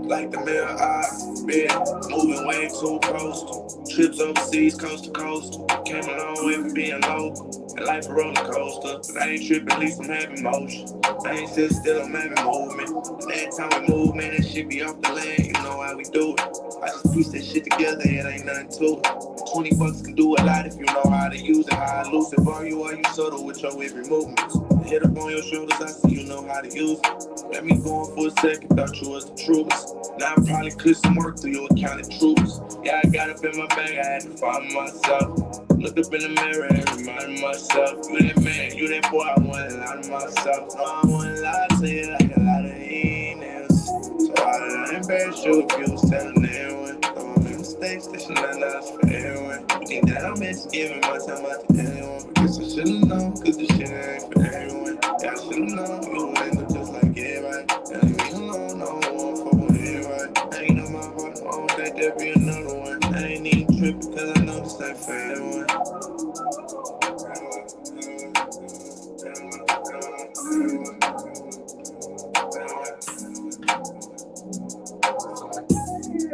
Like the mail I've been moving way too coastal. Trips overseas, coast to coast. Came a long way from being local. And life a roller coaster. But I ain't tripping, at least I'm having motion. I ain't still, I'm having movement. And every time we move, man, that shit be off the land. You know how we do it. I just piece that shit together, it ain't nothing to it. 20 bucks can do a lot if you know how to use it, how to lose it. Bar you are you subtle with your every movement. Head up on your shoulders, I see you know how to use it. Let me go on for a second, thought you was the truest. Now I probably could some work through your account of truths. Yeah, I got up in my bag, I had to find myself. Look up in the mirror and remind myself. You that man, you that boy, I want a lot of myself. No, I want to lie to you like a lot of emails. So I ain't bad sure if you was telling anyone. Don't make mistakes, that shit not nice for everyone. You think that I'm misgiving my time out to anyone. But guess I should've known, cause this shit ain't for everyone. Yeah, I should've known, you would end up just like everybody. And leave me alone, no one for everybody. I ain't on my heart, I don't think there'll be another one. I ain't even tripping, cause I know this ain't for everyone.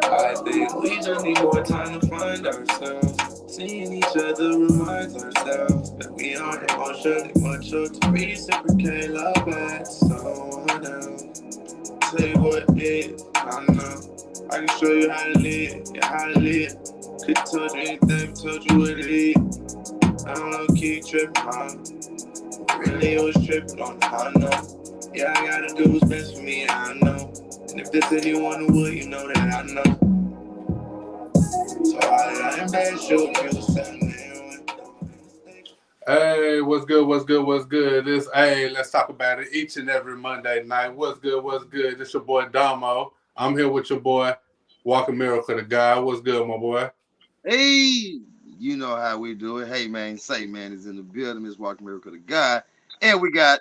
I think we just need more time to find ourselves. Seeing each other reminds ourselves that we aren't emotionally mature to reciprocate love back to someone else. Tell you what it is, I know. I can show you how to live, yeah, how to live. Could've told you anything, but told you what it is. I don't know, keep tripping, huh? Really was tripping on the I know. Yeah, I gotta do what's best for me, and I know. And if there's anyone who would, you know that I know. So I ain't bad sure if you was telling anyone. Hey, what's good? What's good? What's good? Let's talk about it each and every Monday night. What's good? What's good? This your boy Damo. I'm here with your boy, Walking Miracle the guy. What's good, my boy? Hey, you know how we do it. Hey, man, say, man, is in the building. Miss Walking Miracle, the guy. And we got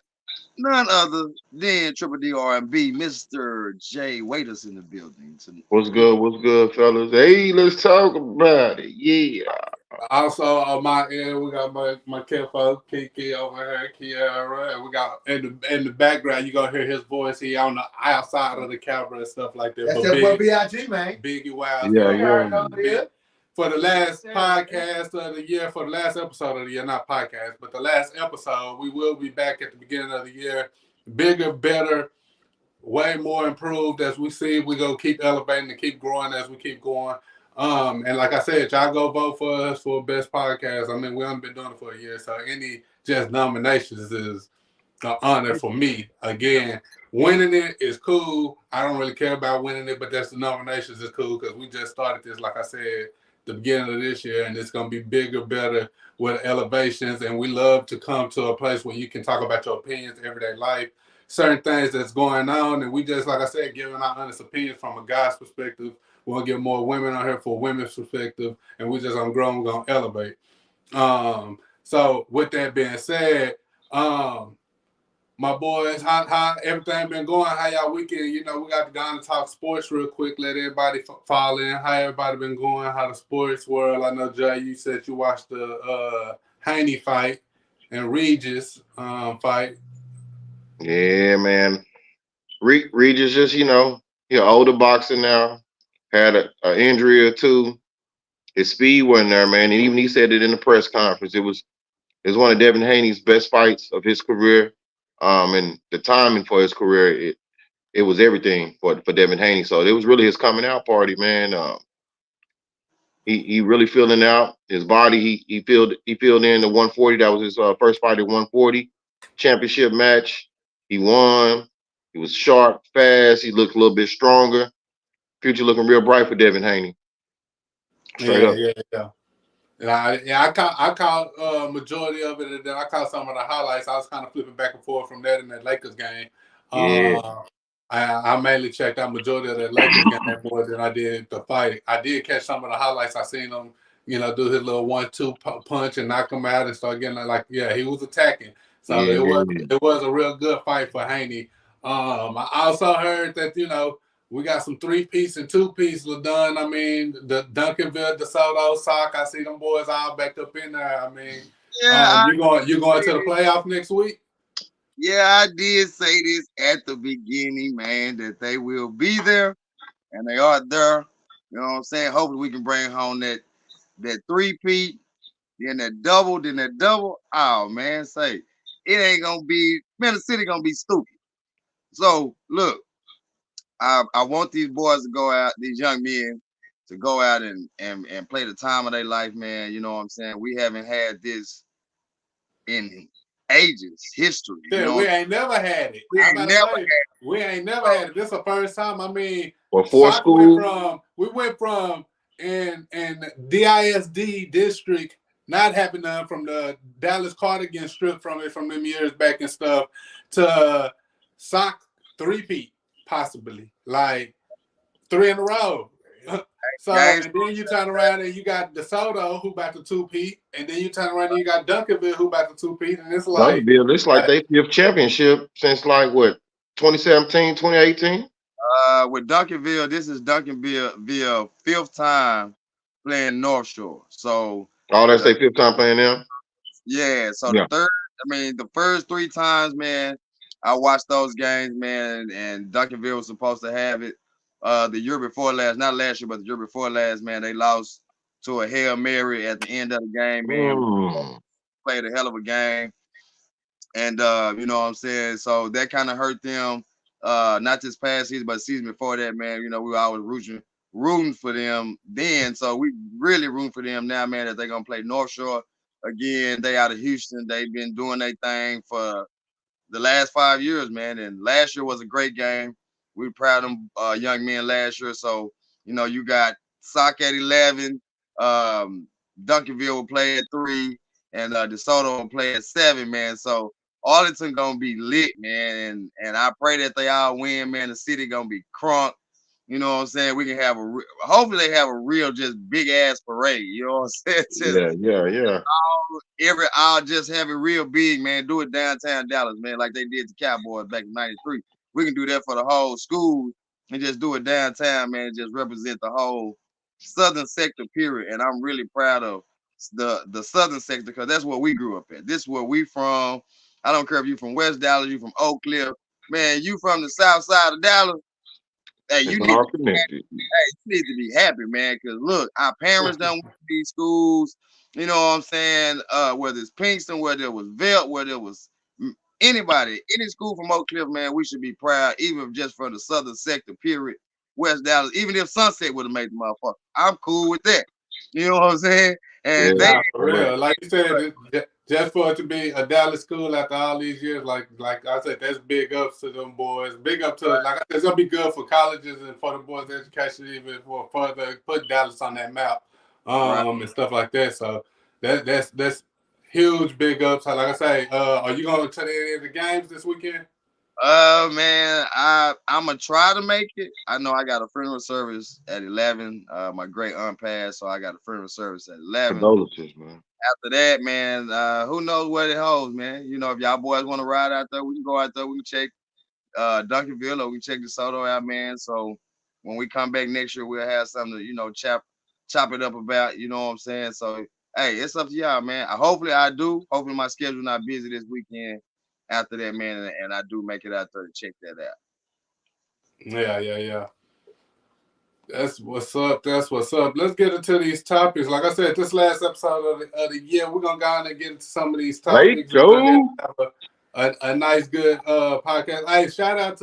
none other than Triple D R&B, Mr. Jay Waiters in the building. What's good, fellas? Hey, let's talk about it. Yeah. Also on my end, we got my kinfolk Kiki over here, Kiara, and we got in the background. You gonna hear his voice. He on the outside of the camera and stuff like that. That's But that boy B.I.G., man. Biggie Wild, Yeah, You already yeah. know what it is. for the last podcast of the year, for the last episode of the year, not podcast, but the last episode, we will be back at the beginning of the year. Bigger, better, way more improved as we see. We're going to keep elevating and keep growing as we keep going. And like I said, y'all go vote for us for best podcast. I mean, we haven't been doing it for a year, so any just nominations is an honor for me. Again, winning it is cool. I don't really care about winning it, but that's the nominations is cool because we just started this, like I said, the beginning of this year, and it's going to be bigger, better with elevations. And we love to come to a place where you can talk about your opinions, everyday life, certain things that's going on. And we just, like I said, giving our honest opinions from a guy's perspective. We want to get more women on here for women's perspective, and we just on grown, we're going to elevate. So with that being said, my boys, how everything been going? How y'all weekend? You know, we got to go on and talk sports real quick. Let everybody fall in. How everybody been going? How the sports world? I know Jay, you said you watched the Haney fight and Regis fight. Yeah, man. Regis just, he an older boxer now. Had a injury or two. His speed wasn't there, man. And even he said it in the press conference. It was one of Devin Haney's best fights of his career. And the timing for his career, it was everything for Devin Haney. So it was really his coming out party, man. He really feeling out his body. He filled in the 140. That was his first fight at 140 championship match. He won. He was sharp, fast. He looked a little bit stronger. Future looking real bright for Devin Haney. Straight Yeah, up. yeah, yeah. And I caught majority of it, and then I caught some of the highlights. I was kind of flipping back and forth from that in that Lakers game. Yeah. Uh, I mainly checked out majority of that Lakers game more than I did the fight. I did catch some of the highlights. I seen him, do his little 1-2 punch and knock him out and start getting like, yeah, he was attacking. So Yeah. it was a real good fight for Haney. I also heard that we got some 3-piece and 2-piece done. I mean, the Duncanville, DeSoto, Sock. I see them boys all back up in there. I mean, Yeah, you going to the playoff next week? I did say this at the beginning, man, that they will be there. and they are there. You know what I'm saying? Hopefully we can bring home that three-peat, then that double. Oh man, say it ain't gonna be man. The city gonna be stupid. So look, I want these boys to go out, these young men to go out and play the time of their life, man. You know what I'm saying? We haven't had this in ages, history. You Shit, know, we ain't never had it. we I ain't about to never say we ain't never had it. This is the first time. I mean, Before soccer went school, from in DISD district not having none from the Dallas Carter getting stripped from it from them years back and stuff to sock three-peat possibly like 3 in a row. So, games. and then you turn around and you got DeSoto who about to two-peat, and then you turn around and you got Duncanville who about to two-peat, and it's like, Duncanville, it's like they fifth championship since like what 2017, 2018. With Duncanville, this is Duncanville fifth time playing North Shore. So Oh, that's the their fifth time playing now. yeah, so the Yeah. third, I mean, the first three times, man, I watched those games, man, and Duncanville was supposed to have it. The year before last, not last year, but the year before last, man, they lost to a Hail Mary at the end of the game, man. Mm. Played a hell of a game. And you know what I'm saying? So that kind of hurt them. Not this past season, but season before that, man. You know, we were always rooting for them then. So we really rooting for them now, man, that they're gonna play North Shore again. They out of Houston. They've been doing their thing for the last 5 years, man. And last year was a great game. We were proud of them young men last year. So, you know, you got Sock at 11, um, Duncanville will play at 3, and DeSoto will play at 7, man. So Arlington gonna be lit, man. And I pray that they all win, man. The city gonna be crunk. You know what I'm saying? We can have hopefully they have a real just big ass parade. You know what I'm saying? Just Yeah, yeah, yeah. I'll just have it real big, man. Do it downtown Dallas, man, like they did the Cowboys back in '93. We can do that for the whole school and just do it downtown, man. And just represent the whole southern sector, period. And I'm really proud of the southern sector because that's where we grew up at. This is where we from. I don't care if you from West Dallas, you from Oak Cliff, man. You from the south side of Dallas. Hey, It's all connected. you need to be happy, man. Because look, our parents done went to these schools. You know what I'm saying? Whether it's Pinkston, whether it was Velt, whether it was anybody, any school from Oak Cliff, man, we should be proud, even just for the southern sector, period. West Dallas, even if Sunset would have made the motherfucker, I'm cool with that. You know what I'm saying? And they Yeah. nah, for Yeah. real. Like you said, just for it to be a Dallas school after all these years, like I said, that's big ups to them boys. Big up to like I said, it's gonna be good for colleges and for the boys' education, even for further put Dallas on that map, right. and stuff like that. So that's huge big ups. Like I say, are you going to any of the games this weekend? Man, I'm gonna try to make it. I know I got a funeral service at 11. My great aunt passed, so I got a funeral service at 11. Condolences, man. After that, man, who knows what it holds, man. You know, if y'all boys want to ride out there, we can go out there. We can check Duncanville or we can check DeSoto out, man. So when we come back next year, we'll have something to, chop it up about. You know what I'm saying? So hey, it's up to y'all, man. Hopefully I do. Hopefully my schedule not busy this weekend. After that, man, and I do make it out there to check that out. Yeah. That's what's up. That's what's up. Let's get into these topics. Like I said, this last episode of the year, we're gonna go on and get into some of these Let's topics. We're gonna go. have a nice, good podcast. Hey, shout out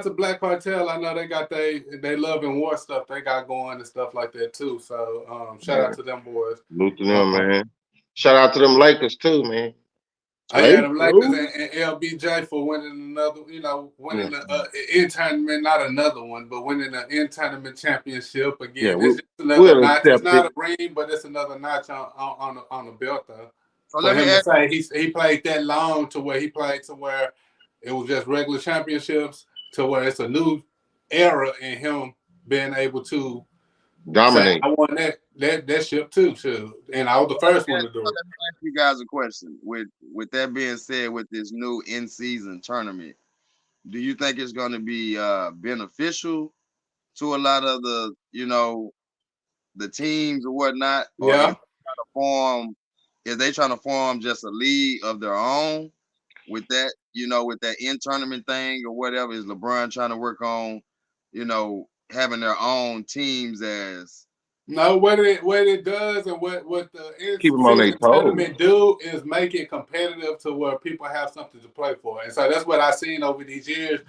to Black Cartel. I know they got they love and war stuff they got going and stuff like that too. So shout Yeah. out to them boys. Salute to them, man. Shout out to them Lakers too, man. Oh yeah, Let's the Lakers go. and LBJ for winning another, Yeah. winning the in tournament, not another one, but winning the in tournament championship Yeah, again. It's just another we'll notch. It's accept not it. a ring, but it's another notch on the belt though. So For let me him to ask. say he played that long to where he played to where it was just regular championships to where it's a new era in him being able to say Dominate. I won that ship too, and I was the first one to do it. Let me ask you guys a question. With that being said, with this new in season tournament, do you think it's going to be beneficial to a lot of the teams or whatnot, or Yeah. is they trying to form just a league of their own with that, with that in tournament thing or whatever? Is LeBron trying to work on having their own teams as No, what it does and what the in Keep them on their season toes. tournament do is make it competitive to where people have something to play for, and so that's what I've seen over these years.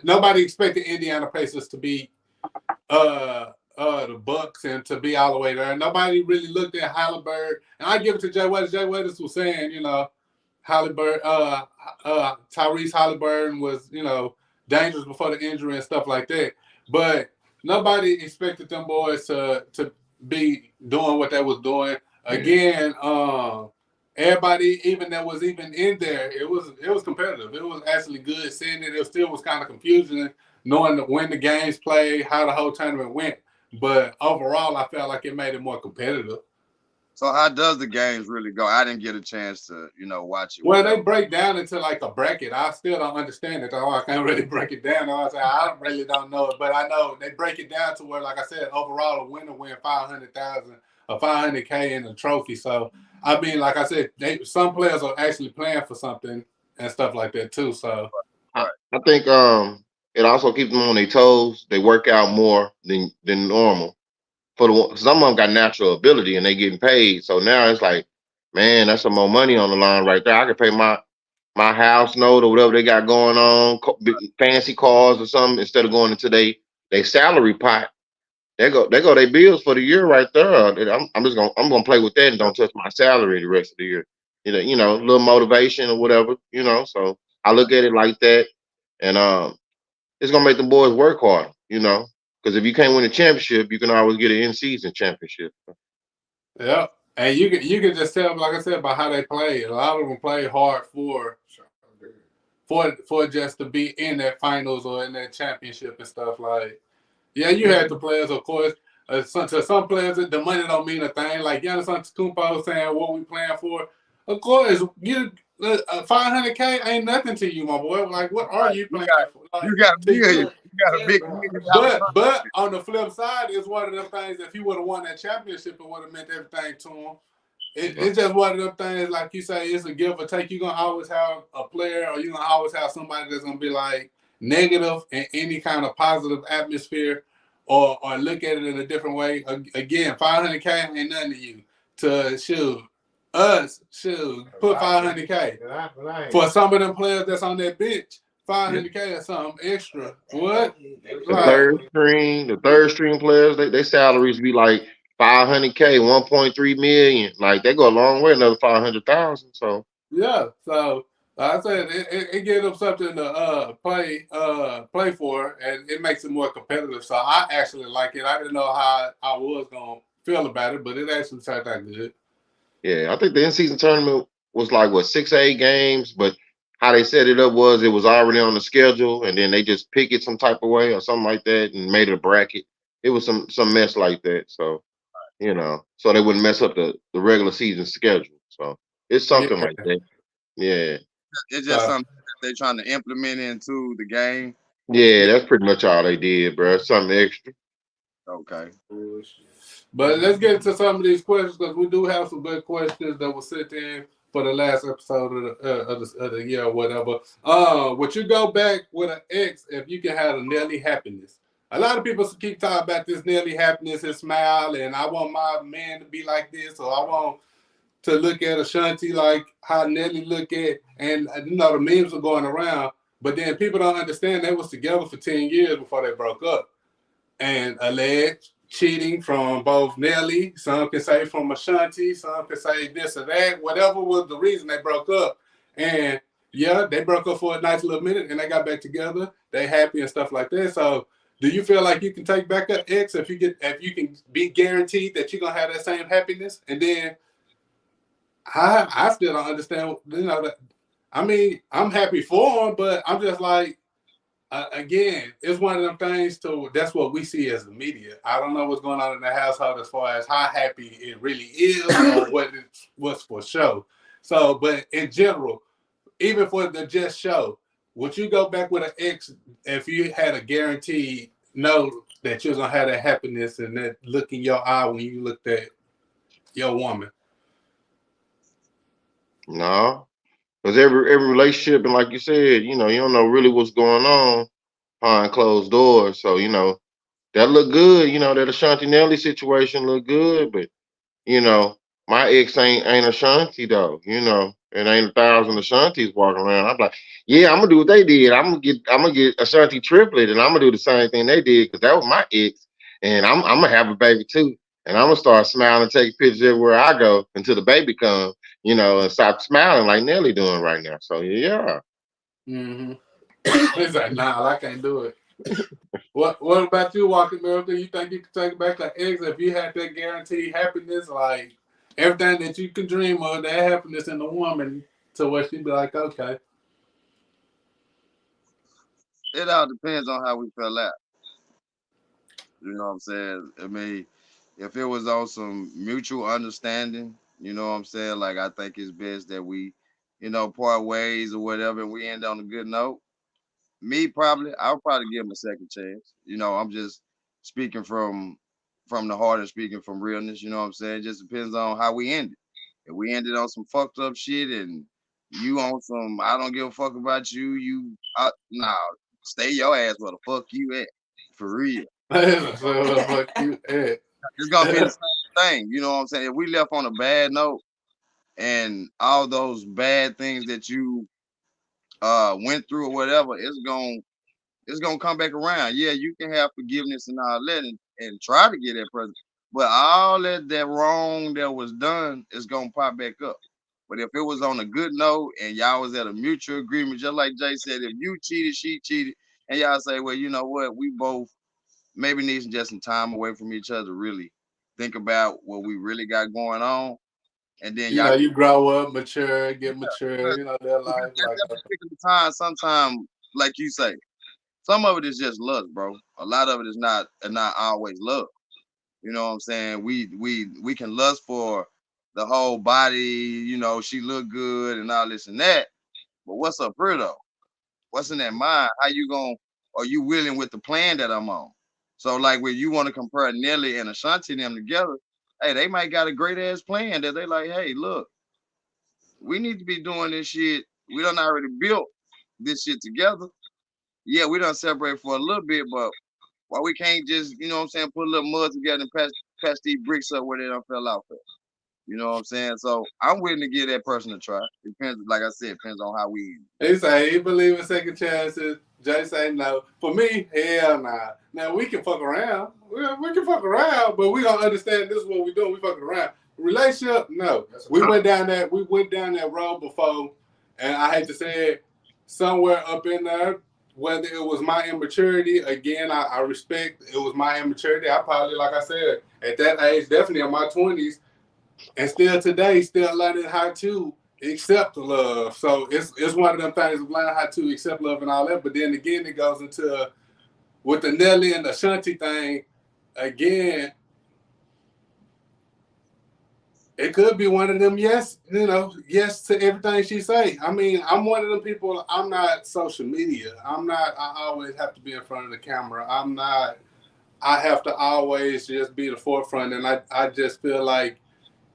Nobody expected Indiana Pacers to be the Bucks and to be all the way there. Nobody really looked at Halliburton, and I give it to Jay Wetters. Jay Wetters was saying, Halliburton, Tyrese Halliburton was, dangerous before the injury and stuff like that. But nobody expected them boys to be doing what they was doing. Again, everybody even that was even in there, it was competitive. It was actually good seeing it. It still was kind of confusing knowing when the games played, how the whole tournament went. But overall, I felt like it made it more competitive. So how does the games really go? I didn't get a chance to, watch it. Well, Whatever. they break down into like a bracket. I still don't understand it, though. I can't really break it down. I really don't know it, but I know they break it down to where, like I said, overall a winner win 500,000 or 500K in a trophy. So I mean, like I said, some players are actually playing for something and stuff like that too. So Right. I think it also keeps them on their toes. They work out more than normal. Some of them got natural ability and they getting paid. So now it's like, man, that's some more money on the line right there. I could pay my house note or whatever they got going on, fancy cars or something, instead of going into they salary pot. They go their bills for the year right there. I'm gonna play with that and don't touch my salary the rest of the year. A little motivation or whatever. So I look at it like that, and it's gonna make the boys work hard. Because if you can't win a championship, you can always get an in season championship. yeah, and you can just tell, like I said, by how they play. A lot of them play hard for just to be in that finals or in that championship and stuff like. Yeah, you had the players, of course. To some players, the money don't mean a thing. Like Giannis Antetokounmpo saying, "What we playing for?" Of course, 500K ain't nothing to you, my boy. Like, what are Right. you You playing got for? Like, you got a to million. you. You got a big $1 million But contract. on the flip side, it's one of them things. If he would have won that championship, it would have meant everything to him. It's just one of them things, like you say, it's a give or take. You're gonna always have a player, or you're gonna always have somebody that's gonna be like negative in any kind of positive atmosphere, or look at it in a different way. Again, 500K ain't nothing to you. To put 500K for some of them players that's on that bench. 500K or something extra. What? The Like, third string players, they salaries be like 500K, 1.3 million. Like they go a long way, another 500,000. So yeah, so like I said, it gives them something to play for, and it makes it more competitive. So I actually like it. I didn't know how I was gonna feel about it, but it actually turned out good. yeah, I think the in season tournament was like what 6 8 games, but how they set it up was it was already on the schedule, and then they just pick it some type of way or something like that and made it a bracket. It was some mess like that. So so they wouldn't mess up the regular season schedule. So it's Yeah. something like that. Yeah. It's just So something that they're trying to implement into the game. Yeah, yeah. that's pretty much all they did, bro. Something extra. Okay. But let's get into some of these questions because we do have some good questions that were sent in for the last episode of the year or whatever. Would you go back with an ex if you can have a Nelly happiness? A lot of people keep talking about this Nelly happiness and smile, and I want my man to be like this, or I want to look at Ashanti like how Nelly look at, and the memes are going around, but then people don't understand they was together for 10 years before they broke up and alleged cheating from both Nelly, some can say from Ashanti, some can say this or that, whatever was the reason they broke up. And yeah, they broke up for a nice little minute and they got back together. They happy and stuff like that. So do you feel like you can take back an ex if you can be guaranteed that you're gonna have that same happiness? And then I still don't understand, that I mean, I'm happy for him, but I'm just like again, it's one of them things to that's what we see as the media. I don't know what's going on in the household as far as how happy it really is or what's for show. So, but in general, even for the just show, would you go back with an ex if you had a guaranteed know that you're gonna have that happiness and that look in your eye when you looked at your woman? No. Because every relationship, and like you said, you don't know really what's going on behind closed doors. So, that look good. That Ashanti Nelly situation look good, but you know, my ex ain't Ashanti though. It ain't a thousand Ashantis walking around. I'm like, yeah, I'm gonna do what they did. I'm gonna get Ashanti triplet, and I'm gonna do the same thing they did because that was my ex, and I'm gonna have a baby too, and I'm gonna start smiling, and take pictures everywhere I go until the baby comes, and stop smiling like Nelly doing right now. So yeah. Mm-hmm. He's like, nah, I can't do it. What about you, Walking Miracle? You think you could take back the ex if you had that guaranteed happiness, like everything that you could dream of, that happiness in the woman, to where she'd be like, okay. It all depends on how we fell out. You know what I'm saying? I mean, if it was on some mutual understanding, you know what I'm saying? Like I think it's best that we, part ways or whatever, and we end on a good note. Me probably, I'll probably give him a second chance. I'm just speaking from the heart and speaking from realness. You know what I'm saying? It just depends on how we end it. If we ended on some fucked up shit and you on some, I don't give a fuck about you. Nah, stay your ass where the fuck you at, for real. So, fuck you, Ed. It's gonna be the same thing. You know what I'm saying? If we left on a bad note and all those bad things that you went through or whatever, it's gonna come back around. Yeah, you can have forgiveness and all that and try to get that present. But all that wrong that was done is gonna pop back up. But if it was on a good note and y'all was at a mutual agreement, just like Jay said, if you cheated, she cheated, and y'all say, well, you know what, we both maybe need just some time away from each other, really think about what we really got going on, and then y'all You grow up, mature, get mature, because their because life. at Like, that particular time, sometimes, like you say, some of it is just lust, bro. A lot of it is not always love. You know what I'm saying? We can lust for the whole body, she look good and all this and that. But what's up her though? What's in that mind? How you going are you willing with the plan that I'm on? So like when you want to compare Nelly and Ashanti them together, hey, they might got a great ass plan that they like, hey, look, we need to be doing this shit. We done already built this shit together. Yeah, we done separate for a little bit, but why we can't just, what I'm saying, put a little mud together and patch these bricks up where they don't fell out there. You know what I'm saying? So I'm willing to give that person a try. Depends, like I said, depends on how we. he say he believe in second chances. Jay say no. For me, hell nah. Now we can fuck around. We can fuck around, but we don't understand this is what we doing. We fucking around. Relationship, no. We went down that road before, and I hate to say it, somewhere up in there, whether it was my immaturity, again, I respect it was my immaturity. I probably, like I said, at that age, definitely in my 20s, and still today, still learning how to accept love. So it's one of them things of learning how to accept love and all that. But then again, it goes into with the Nelly and the Shanti thing. Again, it could be one of them. Yes, yes to everything she say. I mean, I'm one of them people. I'm not social media. I'm not. I always have to be in front of the camera. I'm not. I have to always just be the forefront, and I just feel like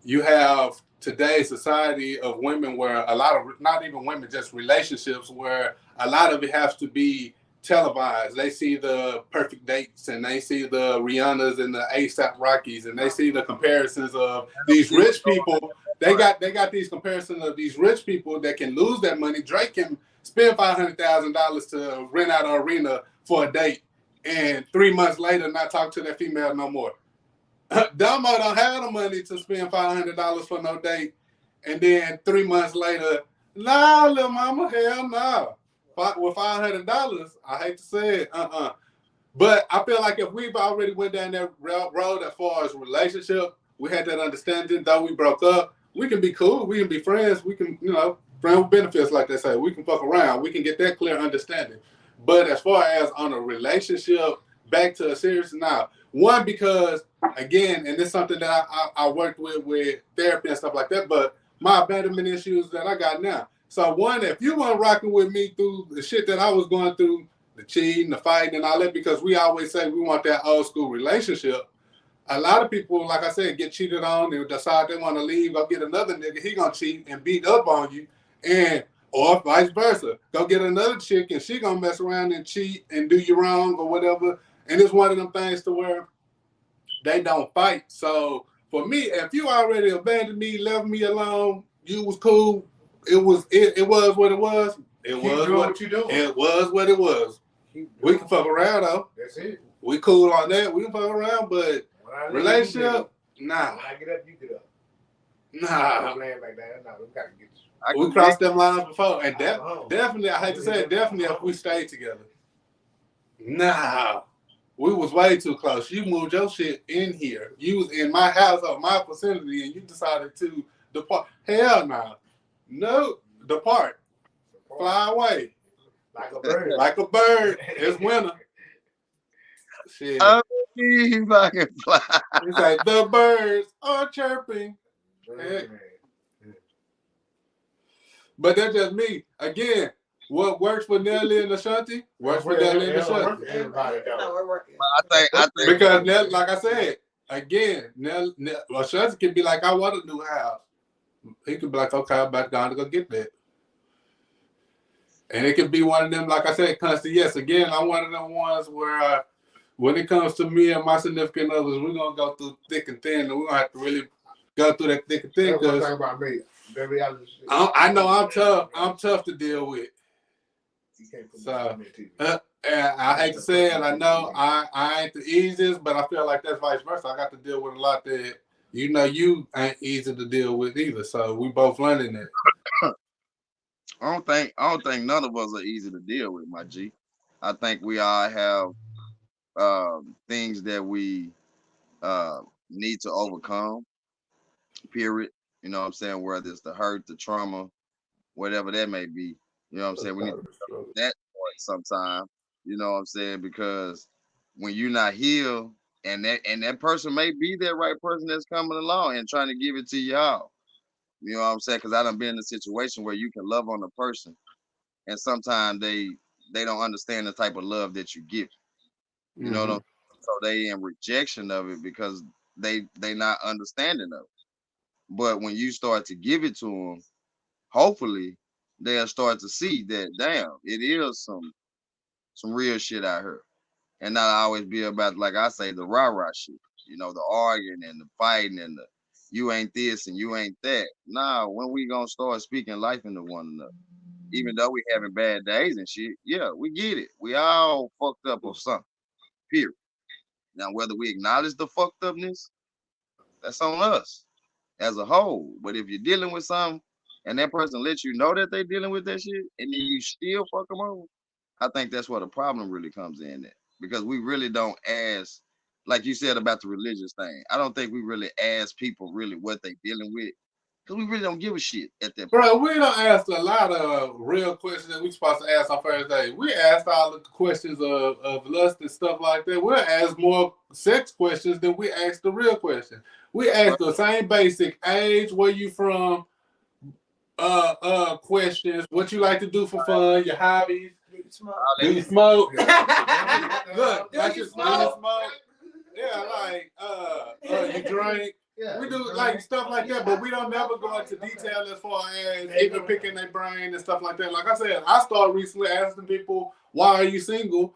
you have today's society of women where a lot of, not even women, just relationships where a lot of it has to be televised. They see the perfect dates and they see the Rihannas and the ASAP Rockies and they see the comparisons of these rich people. They got these comparisons of these rich people that can lose that money. Drake can spend $500,000 to rent out an arena for a date and 3 months later not talk to that female no more. Dumbo don't have the money to spend $500 for no date, and then 3 months later, nah, little mama, hell no. With $500, I hate to say it, But I feel like if we've already went down that road as far as relationship, we had that understanding. Though we broke up, we can be cool. We can be friends. We can, friend with benefits, like they say. We can fuck around. We can get that clear understanding. But as far as on a relationship, back to a serious now. One, because again, and this is something that I worked with therapy and stuff like that. But my abandonment issues that I got now. So one, if you weren't rocking with me through the shit that I was going through, the cheating, the fighting, and all that, because we always say we want that old school relationship. A lot of people, like I said, get cheated on. They decide they want to leave, go get another nigga. He gonna cheat and beat up on you. And Or vice versa. Go get another chick and she gonna mess around and cheat and do you wrong or whatever. And it's one of them things to where they don't fight. So for me, if you already abandoned me, left me alone, you was cool. It was what it was. It was what you doing. It was what it was. We can fuck around though. That's it. We cool on that. We can fuck around, but relationship, nah. When I get up, you get up. Nah. I'm laying back down. Nah, we gotta get you. We crossed them lines before, and definitely, I hate to say it, definitely if we stayed together. Nah. We was way too close. You moved your shit in here. You was in my house or my vicinity, and you decided to depart. Hell no. No, depart. Fly away. Like a bird. Like a bird. It's winter. Shit. I believe I can fly. It's like the birds are chirping. But that's just me. Again, what works for Nelly and Ashanti works for Nelly and Ashanti. I think because Nelly, like I said, again, Ashanti can be like, I want a new house. He could be like, okay, I'm back down to go get that. And it could be one of them, like I said, constant yes. Again, I'm one of them ones where when it comes to me and my significant others, we're going to go through thick and thin, and we're going to have to really go through that thick and thin. That's one thing about me. I know I'm tough. I'm tough to deal with. So, and I hate to say it, I know I ain't the easiest, but I feel like that's vice versa. I got to deal with a lot that you ain't easy to deal with either. So we both learning that. I don't think none of us are easy to deal with, my G. I think we all have things that we need to overcome. Period. You know what I'm saying? Whether it's the hurt, the trauma, whatever that may be. You know what I'm saying? We need to do that point sometime. You know what I'm saying? Because when you're not healed, and that person may be that right person that's coming along and trying to give it to y'all. You know what I'm saying? Because I done been in a situation where you can love on a person, and sometimes they don't understand the type of love that you give. You know what I'm saying? So they in rejection of it because they not understanding of it. But when you start to give it to them, hopefully they'll start to see that damn, it is some real shit out here, and not always be about, like I say, the rah-rah shit. You know, the arguing and the fighting and the you ain't this and you ain't that. Nah, when we gonna start speaking life into one another? Even though we having bad days and shit, yeah, we get it. We all fucked up of something. Period. Now, whether we acknowledge the fucked upness, that's on us as a whole. But if you're dealing with something and that person lets you know that they're dealing with that shit and then you still fuck them over, I think that's where the problem really comes in at. Because we really don't ask, like you said about the religious thing, I don't think we really ask people really what they dealing with. Because we really don't give a shit at that point. Bro, we don't ask a lot of real questions that we supposed to ask on first day. We asked all the questions of lust and stuff like that. We'll ask more sex questions than we ask the real question. We ask the same basic age, where you from, questions, what you like to do for fun, your hobbies. Do you smoke? Look, do you smoke? Yeah, like you drink. Yeah, we do like stuff like that, but we don't never go into detail as far as even picking their brain and stuff like that. Like I said, I started recently asking people, why are you single?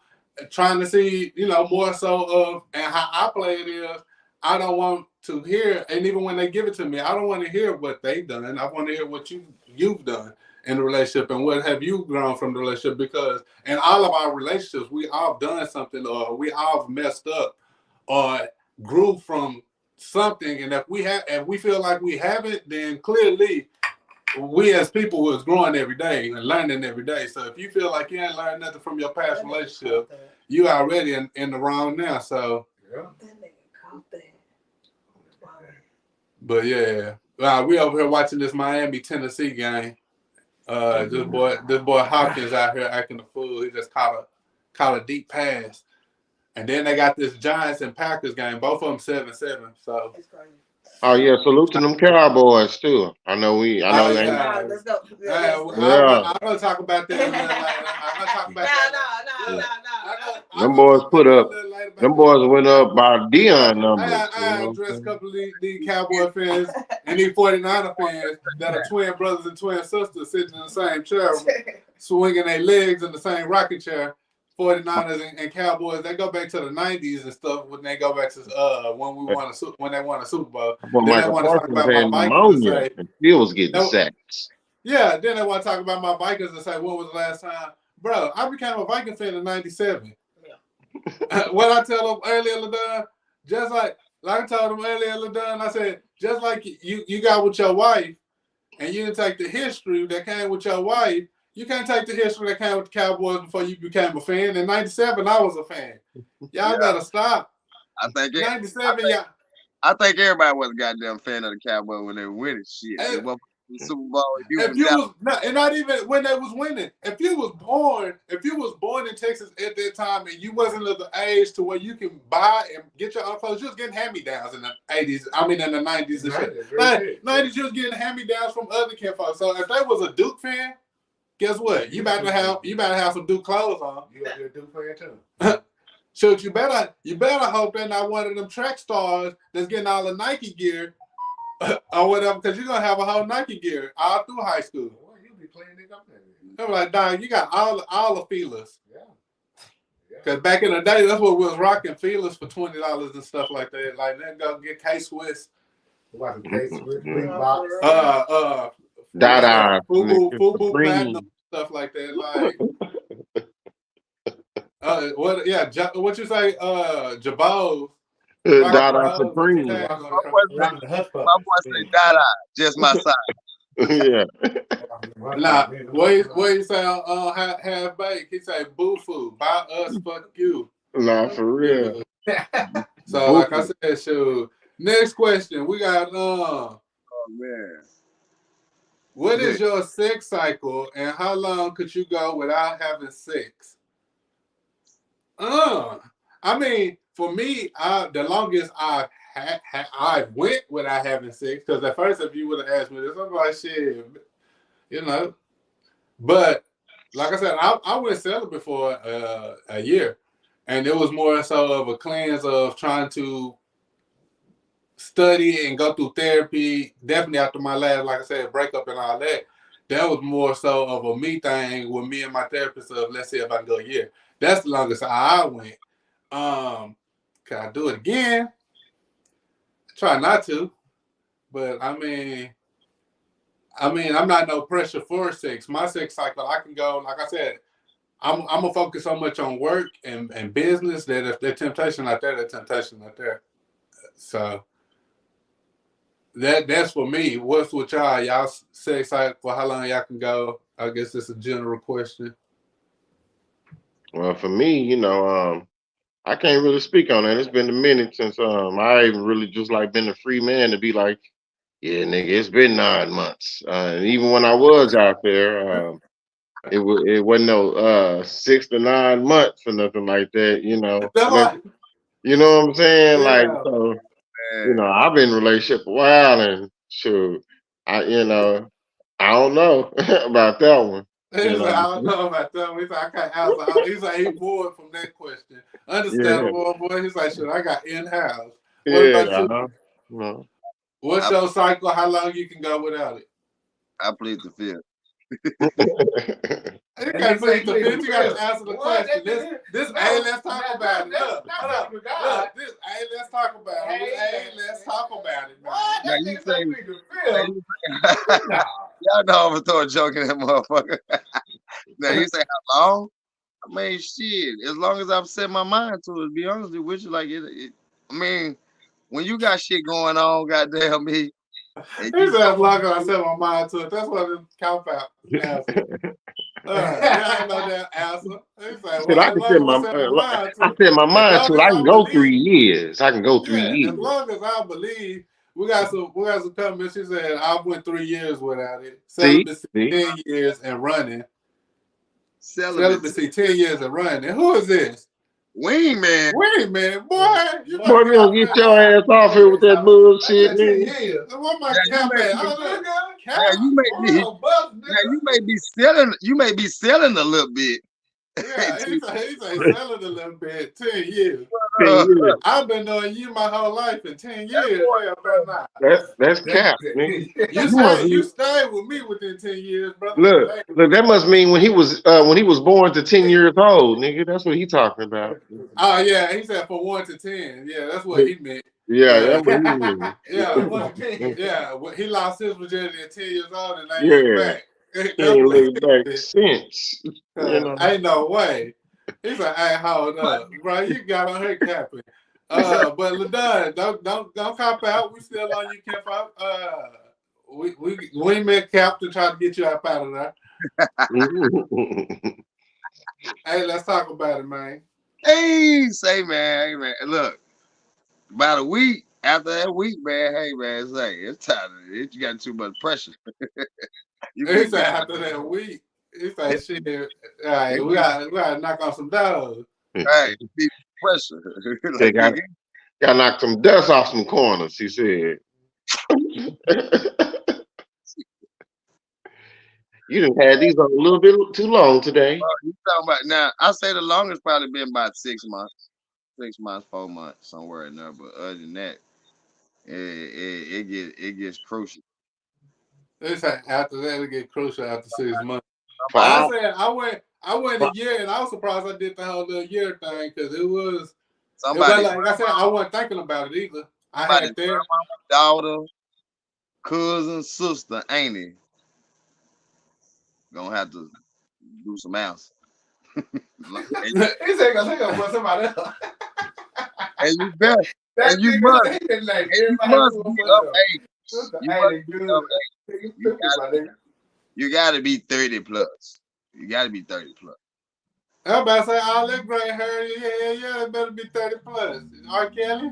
Trying to see, more so of, and how I play it is, I don't want to hear, and even when they give it to me, I don't want to hear what they've done. I want to hear what you've done in the relationship and what have you grown from the relationship, because in all of our relationships, we all done something, or we all messed up or grew from something. And if we feel like we haven't, then clearly we as people was growing every day and learning every day. So if you feel like you ain't learned nothing from your past relationship, you already in the wrong now. So but yeah, we over here watching this Miami Tennessee game. This boy Hopkins out here acting a fool. He just caught a deep pass. And then they got this Giants and Packers game. Both of them 7-7. So. Oh yeah, salute to them Cowboys too. I know. Let's go. Yeah. I'm gonna talk about that. I'm gonna talk about that. Them boys put up. Them boys went up by Dion numbers. I address a couple of these Cowboy fans and these 49er fans that are twin brothers and twin sisters sitting in the same chair, swinging their legs in the same rocking chair. 49ers and Cowboys, they go back to the 90s and stuff when they go back to when they won a Super Bowl. But Then they Michael want to talk Parsons about had my Vikings and pneumonia say, and still was getting sacks. yeah, then they want to talk about my Vikings and say, when was the last time? Bro, I became a Viking fan in 97. Yeah. What I tell them earlier, LaDon, just like I told them earlier, LaDon, I said, just like you got with your wife, and you didn't take the history that came with your wife, you can't take the history that came with the Cowboys before you became a fan. In 97, I was a fan. Y'all better stop. I think 97, y'all. I think everybody was a goddamn fan of the Cowboys when they were winning shit. Hey, the Super Bowl. If you was not even when they was winning. If you was born in Texas at that time and you wasn't of the age to where you can buy and get your own clothes, you was getting hand-me-downs in the 80s. I mean in the 90s and shit. 90s, you was getting hand-me-downs from other kinfolk. So if they was a Duke fan, guess what? You better have some Duke clothes on. You gotta be a Duke fan too. Shoot, you better hope they're not one of them track stars that's getting all the Nike gear or whatever, because you're gonna have a whole Nike gear all through high school. Well, you'll be playing it up there. I'm like, dog, you got all the feelers. Yeah. Because back in the day, that's what we was rocking, feelers for $20 and stuff like that. Like, then go get K-Swiss. What, K-Swiss, Reebok? Dada. Fubu Platinum, stuff like that. Like, what you say? Jabos. Dada Supreme. My boy say Dada, just my side. Yeah. Nah, what you say on half baked? He say boo foo, buy us, fuck you. Nah, for real. So like I said, shoot. Next question. We got oh man. What is your sex cycle and how long could you go without having sex? I mean, for me, the longest I went without having sex, because at first, if you would have asked me this, I'm like, shit, you know. But like I said, I went celibate for a year, and it was more so of a cleanse of trying to study and go through therapy. Definitely after my last, like I said, breakup and all that, that was more so of a me thing with me and my therapist of, let's see if I can go a year. That's the longest I went. Can I do it again? I try not to, but I mean, I'm not no pressure for sex. My sex cycle, I can go, like I said, I'm gonna focus so much on work and business that if there's temptation out there, there's temptation out there. So that's for me. What's with y'all? Y'all sex cycle, how long y'all can go? I guess it's a general question. Well, for me, you know, I can't really speak on that. It's been a minute since I even really just like been a free man to be like, yeah, nigga, it's been 9 months. And even when I was out there, it wasn't no 6 to 9 months or nothing like that, you know. You know what I'm saying? Yeah. Like, so, you know, I've been in a relationship a while, and shoot, I don't know about that one. He's like, I don't know about that. He's like, I can't answer. He's like, he's bored from that question. Understandable, boy. He's like, shit, I got in-house. What about you? No. What's your cycle? How long you can go without it? I plead the fifth. You can't plead the fifth. You got to answer the question. Let's talk about it. Look, let's talk about it. Let's talk about it. Now you say, y'all know I'm gonna throw a joke in that motherfucker. Now you say how long? I mean, shit. As long as I've set my mind to it. To be honest with you, like it. I mean, when you got shit going on, goddamn me. He said, as long as I set my mind to it. That's what it count out. I ain't know that answer. I set my mind to it. I can go 3 years. I can go 3 years. As long as I believe. We got some comments. She said, I went 3 years without it. Celibacy 10 years and running. Celibacy 10 years and running. And who is this? Wingman, boy. You don't get your ass off here with that bullshit, nigga. You may be selling a little bit. Yeah, he's selling a little bit. 10 years. 10 years. I've been knowing you my whole life in 10 years. Hell, bro, nah. That's cap, nigga. You stayed with me within 10 years, brother. Look, that must mean when he was born to 10 years old, nigga. That's what he talking about. Oh yeah, he said from 1 to 10. Yeah, that's what he meant. Yeah, that's what he mean. Yeah. He lost his virginity at 10 years old and ain't look Yeah. back. Ain't look back since. Ain't no way. He's like, hey, hold up, bro. You got on her capping. But LaDon, don't cop out. We still on you, Kip. We met Cap to try to get you up out of there. Hey, let's talk about it, man. Hey, man. Look, about a week after that week, man. Hey, man, it's time. You got too much pressure. He said after that week, he said, shit. All right, we gotta knock on some doors. Right, pressure. They gotta knock some dust off some corners, he said. You done had these on a little bit too long today. You talking about now? I say the longest probably been about 6 months, 4 months, somewhere in there. But other than that, it gets crucial. They say after that it get crucial after 6 months. I said I went a year and I was surprised I did the whole little year thing because it was somebody. Like I said, I wasn't thinking about it either. I had their daughter, cousin, sister, ain't it? Gonna have to do some else. He said, "Gonna put somebody else." And you bet. And you must be of age. You gotta be 30 plus. You gotta be 30 plus. I'm about to say all that gray hair, yeah, it better be 30 plus. R. Kelly?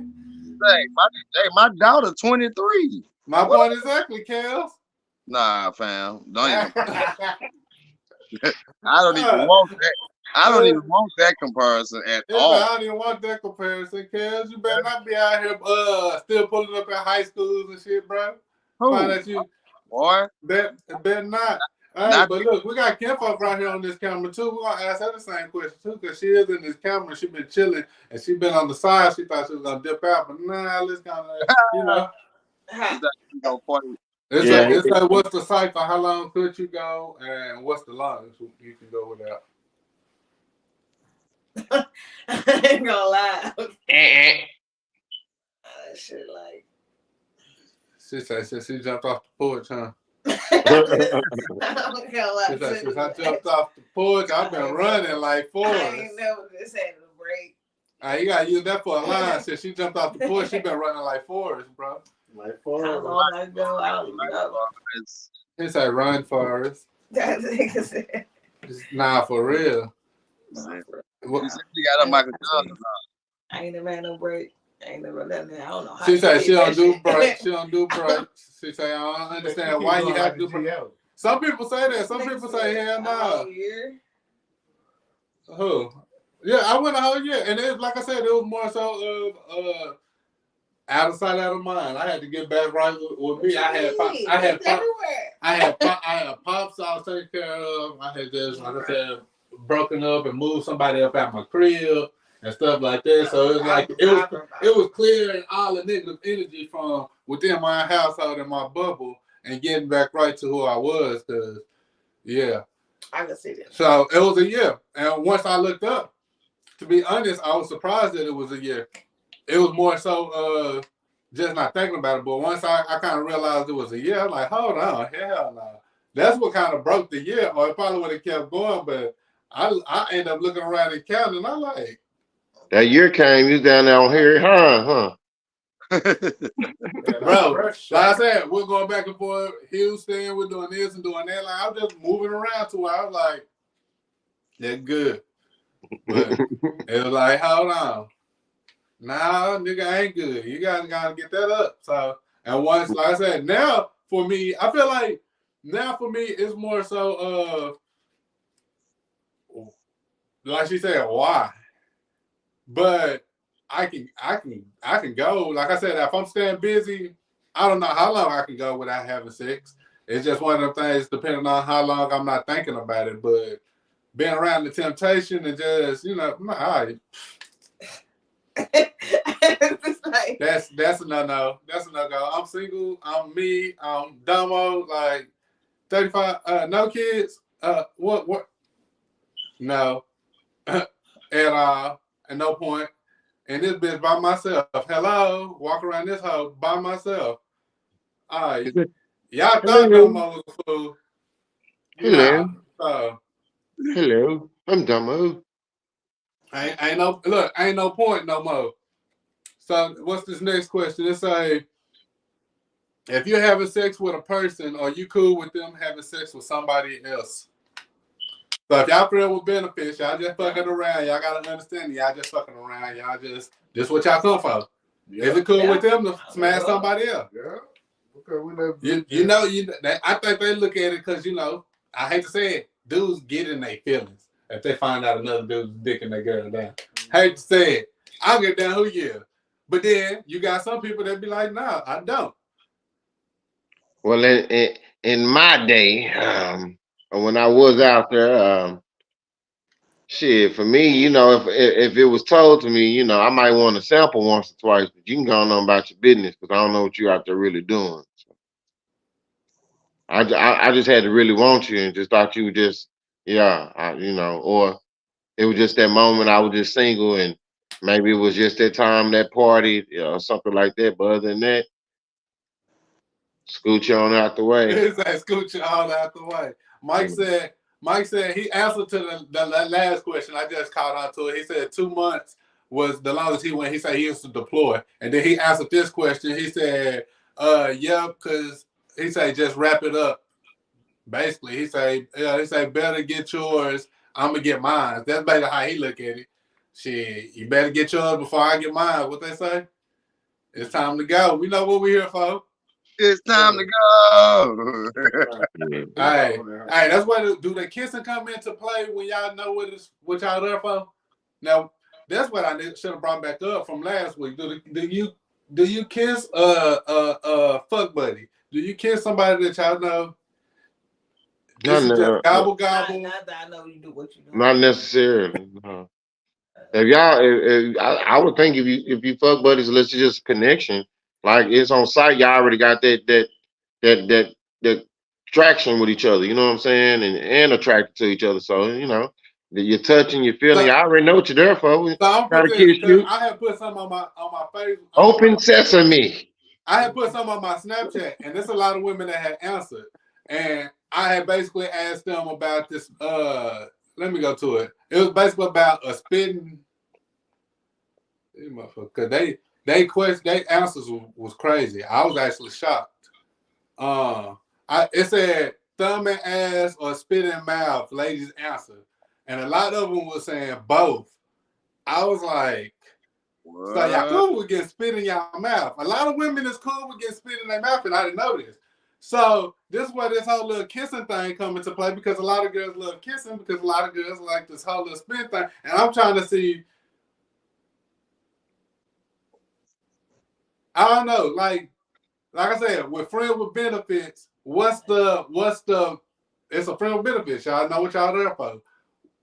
My daughter 23. My point exactly, Kels. Nah, fam. Don't even. I don't even want that. I don't even want that comparison at all. I don't even want that comparison, Kels. You better not be out here still pulling up at high schools and shit, bro. Find that you boy. Better not. Hey, but look, we got Kim up right here on this camera too. We're gonna ask her the same question too, because she is in this camera. She been chilling and she been on the side. She thought she was gonna dip out, but nah, let's kind of, you know. It's like what's the cycle? How long could you go, and what's the longest you can go without? I ain't gonna lie. That shit like. She said she jumped off the porch, huh? I'm gonna lie. Since I jumped off the porch, I've been running like Forrest. I ain't never just had a break. You gotta use that for a line. Since she jumped off the porch, she been running like Forrest, bro. Like Forrest. How long I go? I don't know. It's like run, Forrest. That's it. Nah, for real. You got a Michael Jordan. I ain't never had no break. I ain't never done that. I don't know how. She said she don't do breaks. She don't do breaks. She say I don't understand why you have to do breaks. Some people say that. Some people say hell no. A whole year? Who? Yeah, I went a whole year, and it, like I said, it was more so of out of sight, out of mind. I had to get back right with me. I had pops I was taking care of. I had just, like I said, broken up and moved somebody up out my crib and stuff like that. So it was like it was clearing all the negative energy from within my household and my bubble and getting back right to who I was. Cause yeah, I can see that. So it was a year, and once I looked up, to be honest, I was surprised that it was a year. It was more so just not thinking about it. But once I kind of realized it was a year, I'm like, hold on, hell no. That's what kind of broke the year, or it probably would have kept going. But I ended up looking around and counting, and I'm like, that year came, you down there on here, huh? Bro, like I said, we're going back and forth. Houston, we're doing this and doing that. Like I'm just moving around to where I was like, that's good. But it was like, hold on. Nah, nigga ain't good. You guys gotta get that up. So, and once, like I said, now for me, I feel like now for me, it's more so like she said, why? But I can go. Like I said, if I'm staying busy, I don't know how long I can go without having sex. It's just one of them things, depending on how long I'm not thinking about it. But being around the temptation and just, you know, all right. It's like, That's a no. That's a no-go. I'm single. I'm me. I'm Domo. Like 35. No kids. What? No. At all. At no point. And this bitch by myself. Hello. Walk around this house by myself. All right. Y'all thought Domo was a fool. Hello. Nah. Hello. I'm Dumbo. Ain't no point no more. So what's this next question? It say, if you're having sex with a person, are you cool with them having sex with somebody else? So if y'all friend with benefits, y'all just fucking around. Y'all gotta understand, y'all just fucking around. Y'all just this what y'all come for. Is it cool with them to smash somebody else? Yeah. Okay, we let I think they look at it because, you know, I hate to say it, dudes get in their feelings if they find out another dude's dicking their girl down. Hate to say it, I'll get down who you. But then you got some people that be like, nah, I don't. Well, in my day, when I was out there, shit, for me, you know, if it was told to me, you know, I might want to sample once or twice, but you can go on about your business because I don't know what you out there really doing. So I just had to really want you and just thought you were just, yeah, you know, or it was just that moment I was just single and maybe it was just that time, that party, you know, or something like that. But other than that, scoot you on out the way. It's like scoot you all out the way. Mike said he answered to the last question. I just caught on to it. He said 2 months was the longest he went. He said he used to deploy. And then he answered this question. He said, yeah, because he said just wrap it up. Basically, he said better get yours. I'm gonna get mine. That's basically how he look at it. Shit, you better get yours before I get mine. What they say? It's time to go. We know what we're here for. It's time to go. Hey, that's why do the kissing come into play when y'all know what y'all there for? Now, that's what I should have brought back up from last week. Do you kiss fuck buddy? Do you kiss somebody that y'all know? This is just gobble gobble. Not that I know you do what you do. Not necessarily. No. If y'all, I would think if you fuck buddies, unless it's just a connection, like it's on site, y'all already got that traction with each other. You know what I'm saying, and attracted to each other. So you know, you're touching, you're feeling. So, I already know what you're there for. We so I'm gotta put this kiss because you. I have put some on my face. Open sesame. I had put some on my Snapchat, and there's a lot of women that had answered. And I had basically asked them about this. Let me go to it. It was basically about a spitting. Because they answers was crazy. I was actually shocked. It said thumb in ass or spit in mouth. Ladies answer, and a lot of them were saying both. I was like, so y'all cool with getting spit in your mouth. A lot of women is cool with getting spit in their mouth, and I didn't know this. So this is where this whole little kissing thing come into play because a lot of girls love kissing because a lot of girls like this whole little spit thing. And I'm trying to see, I don't know, like I said, with friend with benefits, what's the it's a friend with benefits. Y'all know what y'all there for.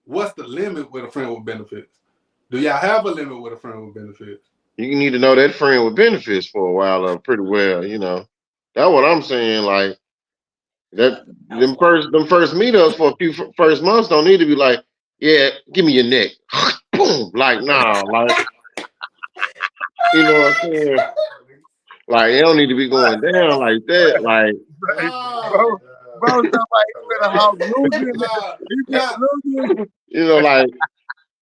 What's the limit with a friend with benefits? Do y'all have a limit with a friend with benefits? You need to know that friend with benefits for a while, pretty well. You know, that's what I'm saying. Like that, them first meetups for a few first months don't need to be like, yeah, give me your neck, boom, like nah, like you know what I'm saying. Like it don't need to be going down like that. Like Bro, somebody finna hog losing. you know, like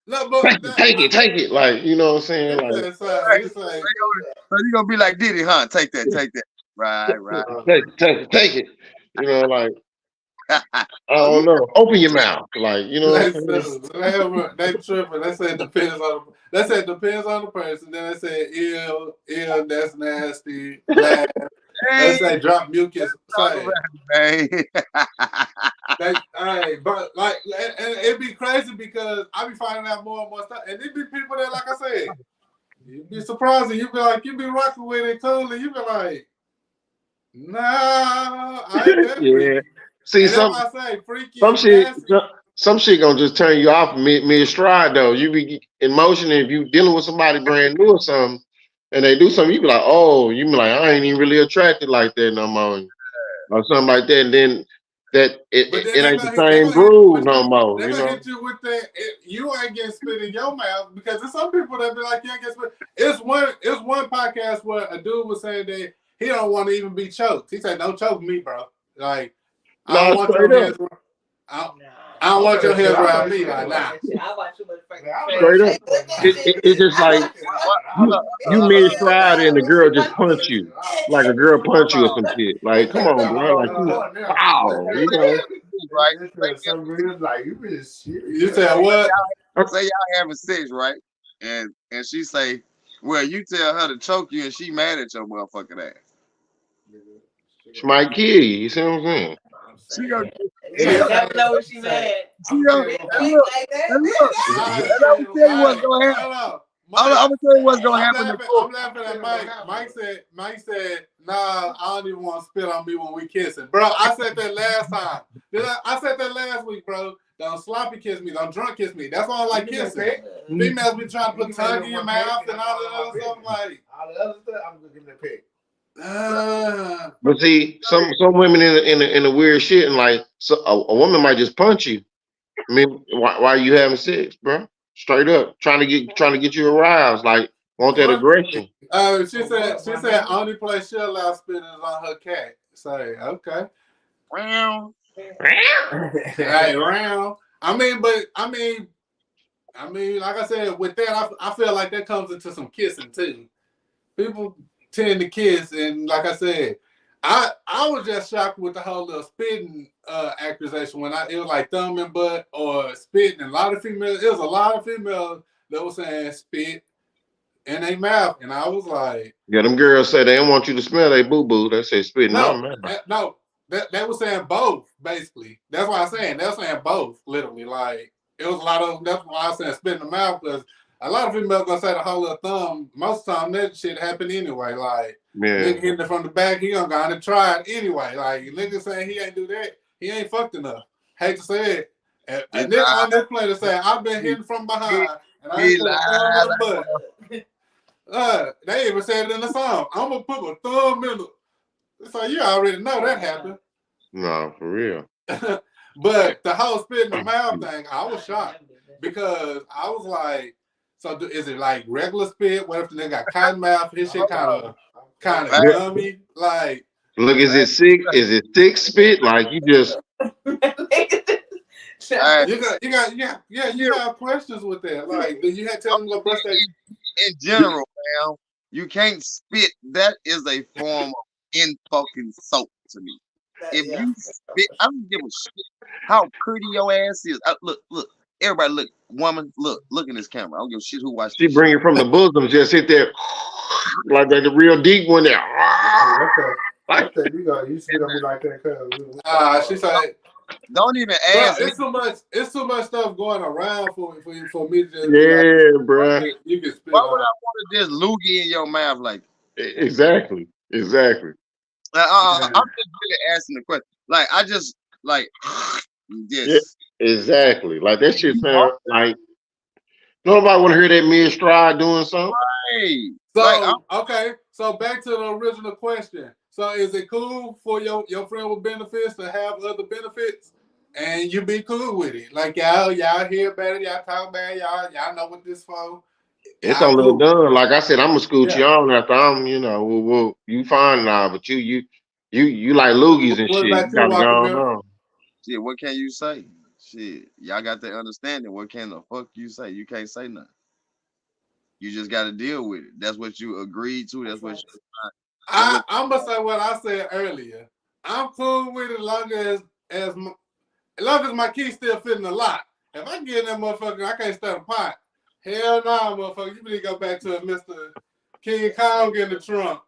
No, take it. Like you know what I'm saying. Like So you gonna be like Diddy, huh? Take that. Right. take it. You know, like I don't know. Open your mouth, like you know what I'm saying. They tripping. They say it depends on. They say it depends on the person. Then they say ill, that's nasty. Laugh. They say drop mucus. Say but like, and it'd be crazy because I be finding out more and more stuff, and it'd be people that, like I said, you'd be surprised, and you'd be rocking with it cool, and you'd be like, nah, I ain't that freaky. Yeah. See And some that's why I say freaky some and shit. nasty. some shit gonna just turn you off mid stride though. You be in motion, and if you dealing with somebody brand new or something, and they do something, you be like, oh, you be like, I ain't even really attracted like that no more, or something like that. And then But then it they're ain't the gonna hit. They're same gonna hit you groove with no the. more. They're You gonna know, hit you with that. You ain't getting spit in your mouth because there's some people that be like, you ain't getting spit. It's one podcast where a dude was saying that he don't want to even be choked. He said, "Don't choke me, bro. Like I don't no, want your straight up, hands. I don't want your hands around me. Like nah. I watch too much fucking straight up. trash. Hey, look at this. It's just I like watch too What? much. Hold you up, you hold up, mid hold up, stride and the girl just punch you, like a girl punch you or some shit. Like, come on, bro. Like you, wow, you know. right? Like you said what? Say y'all having sex, right? And she say, well, you tell her to choke you, and she mad at your motherfucking ass. She might kill you. You see what I'm saying? She gonna, You she gonna, never know when she mad. she gonna, Bitch, and act look, like that. and Bitch, look, act like and I'm gonna tell you what's gonna happen. Hold on. I'm Mike, gonna tell you what's gonna happen. I'm laughing at Mike. Mike said, nah, I don't even want to spit on me when we kissing. Bro, I said that last time. I said that last week, bro. Don't sloppy kiss me. Don't drunk kiss me. That's why I like kissing. Females be trying to put tongue in your mouth and all that other stuff. Like, all the other stuff, I'm gonna give it a pick. But see, some women in a weird shit, and like so a woman might just punch you. I mean, why are you having sex, bro? Straight up, trying to get you aroused. Like, want that aggression? She said only place she allows spitting is on her cat. Say, okay. Well, Hey, round. I mean, like I said, with that, I feel like that comes into some kissing too. People tend to kiss, and like I said, I was just shocked with the whole little spitting accusation when it was like thumb and butt or spitting. And it was a lot of females that were saying spit in their mouth, and I was like, Yeah, them girls say they don't want you to smell they boo boo. They say spit in my no, mouth. no, they were saying both basically. That's why I'm saying they were saying both literally. Like it was a lot of. That's why I said spit in the mouth because a lot of females gonna say the whole little thumb. Most of the time that shit happen anyway. Like Yeah, nigga hitting it from the back, he gonna go and try it anyway. Like nigga saying he ain't do that, he ain't fucked enough. Hate to say it. A nigga on this planet say I've been hitting from behind and I ain't he put a thumb in lied. the butt. They even said it in the song. I'm gonna put a thumb in the. So you already know that happened. no, for real. But the whole spit in the mouth thing, I was shocked because I was like, so is it like regular spit? What if the nigga got cotton mouth? His shit kind of gummy. Like, Look, is it sick? Is it thick spit? Like you just Hey, you have questions with that. Like, do you have to tell them to go brush that? in general, man, you can't spit. That is a form of in fucking soap to me. If you spit, I don't give a shit how pretty your ass is. Look, everybody, look, woman, look in this camera. I don't give a shit who watched she this shit. bring it from the bosom, just hit there like that, the real deep one there. Okay, you spit on me like that, she said. Don't even Bro, ask me. it's too much stuff going around for me to just be like, Yeah, bro. you can spit Why on. would I want to just loogie in your mouth like? Exactly. I'm just really asking the question. Like I just like Yeah, this. exactly. Like that shit sound like nobody want to hear that mid stride doing something. Hey, So like okay, so back to the original question. So is it cool for your friend with benefits to have other benefits, and you be cool with it? Like y'all hear about it, y'all talk about it, y'all know what this for. It's Y'all on little cool. done. Like I said, I'm gonna scoot Yeah. you on after I'm, well, you fine now, but you like loogies and What shit. about You you, gotta Walker go Mill? on. shit, what can you say? Shit, y'all got that understanding. What can the fuck you say? You can't say nothing. You just got to deal with it. That's what you agreed to. That's what you. I'm gonna say what I said earlier. I'm cool with it as long as my key still fit in the lock. If I get in that motherfucker, I can't start a pot. Hell no, motherfucker. You need to go back to Mr. King Kong in the trunk.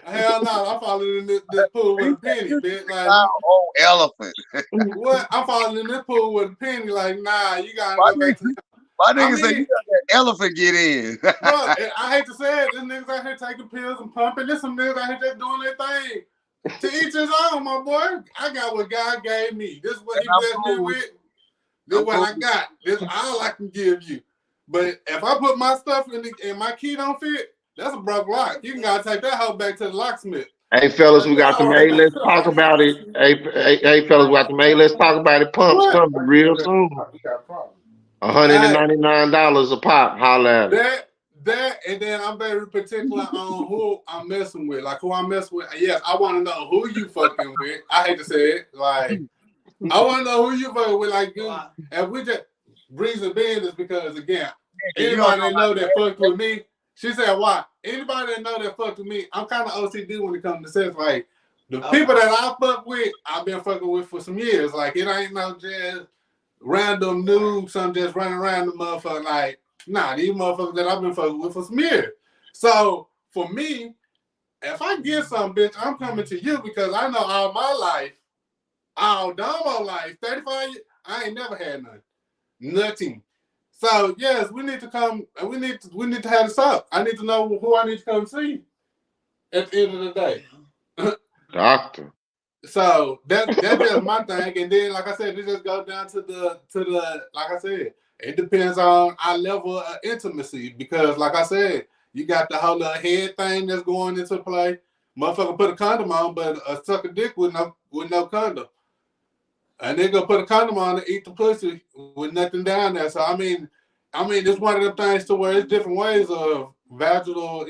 Hell no, I'm falling in this pool with a penny, bitch. Like, Oh, elephant. what? I'm falling in this pool with a penny. Like, nah, you gotta go back to him. My nigga said you got that elephant get in. Bro, I hate to say it, this niggas out here taking pills and pumping. There's some niggas out here just doing their thing. To each his own, my boy. I got what God gave me. This is what he blessed me with. This is what I got. This is all I can give you. But if I put my stuff in and my key don't fit, that's a broke lock. You can gotta take that hoe back to the locksmith. Hey fellas, we got the No. mail. Let's talk about it. Hey fellas, we got the mail. Let's talk about it. Pumps What? coming real soon. You got a problem. $199 a pop. Holla at it. That, and then I'm very particular on who I'm messing with. Like who I'm messing with. Yes, I want to know who you fucking with. I hate to say it. Like I want to know who you fucking with. Like, and we just reason being is because again, anybody that know that fucked with me, she said why? Anybody that know that fucked with me, I'm kind of OCD when it comes to sex. Like the people that I fuck with, I've been fucking with for some years. Like it ain't no just random noobs, some just running around the motherfucker. Like, nah, these motherfuckers that I've been fucking with for some years. So for me, if I get some bitch, I'm coming to you because I know all my life, all Domo life, 35 years, I ain't never had none. Nothing. So yes, we need to come and we need to have this up. I need to know who I need to come see at the end of the day. Doctor. So that's just my thing. And then like I said, it just goes down to the like I said, it depends on our level of intimacy because like I said, you got the whole little head thing that's going into play. Motherfucker put a condom on, but a suck a dick with no condom. A nigga put a condom on and eat the pussy with nothing down there. So I mean, it's one of them things to where it's different ways of vaginal,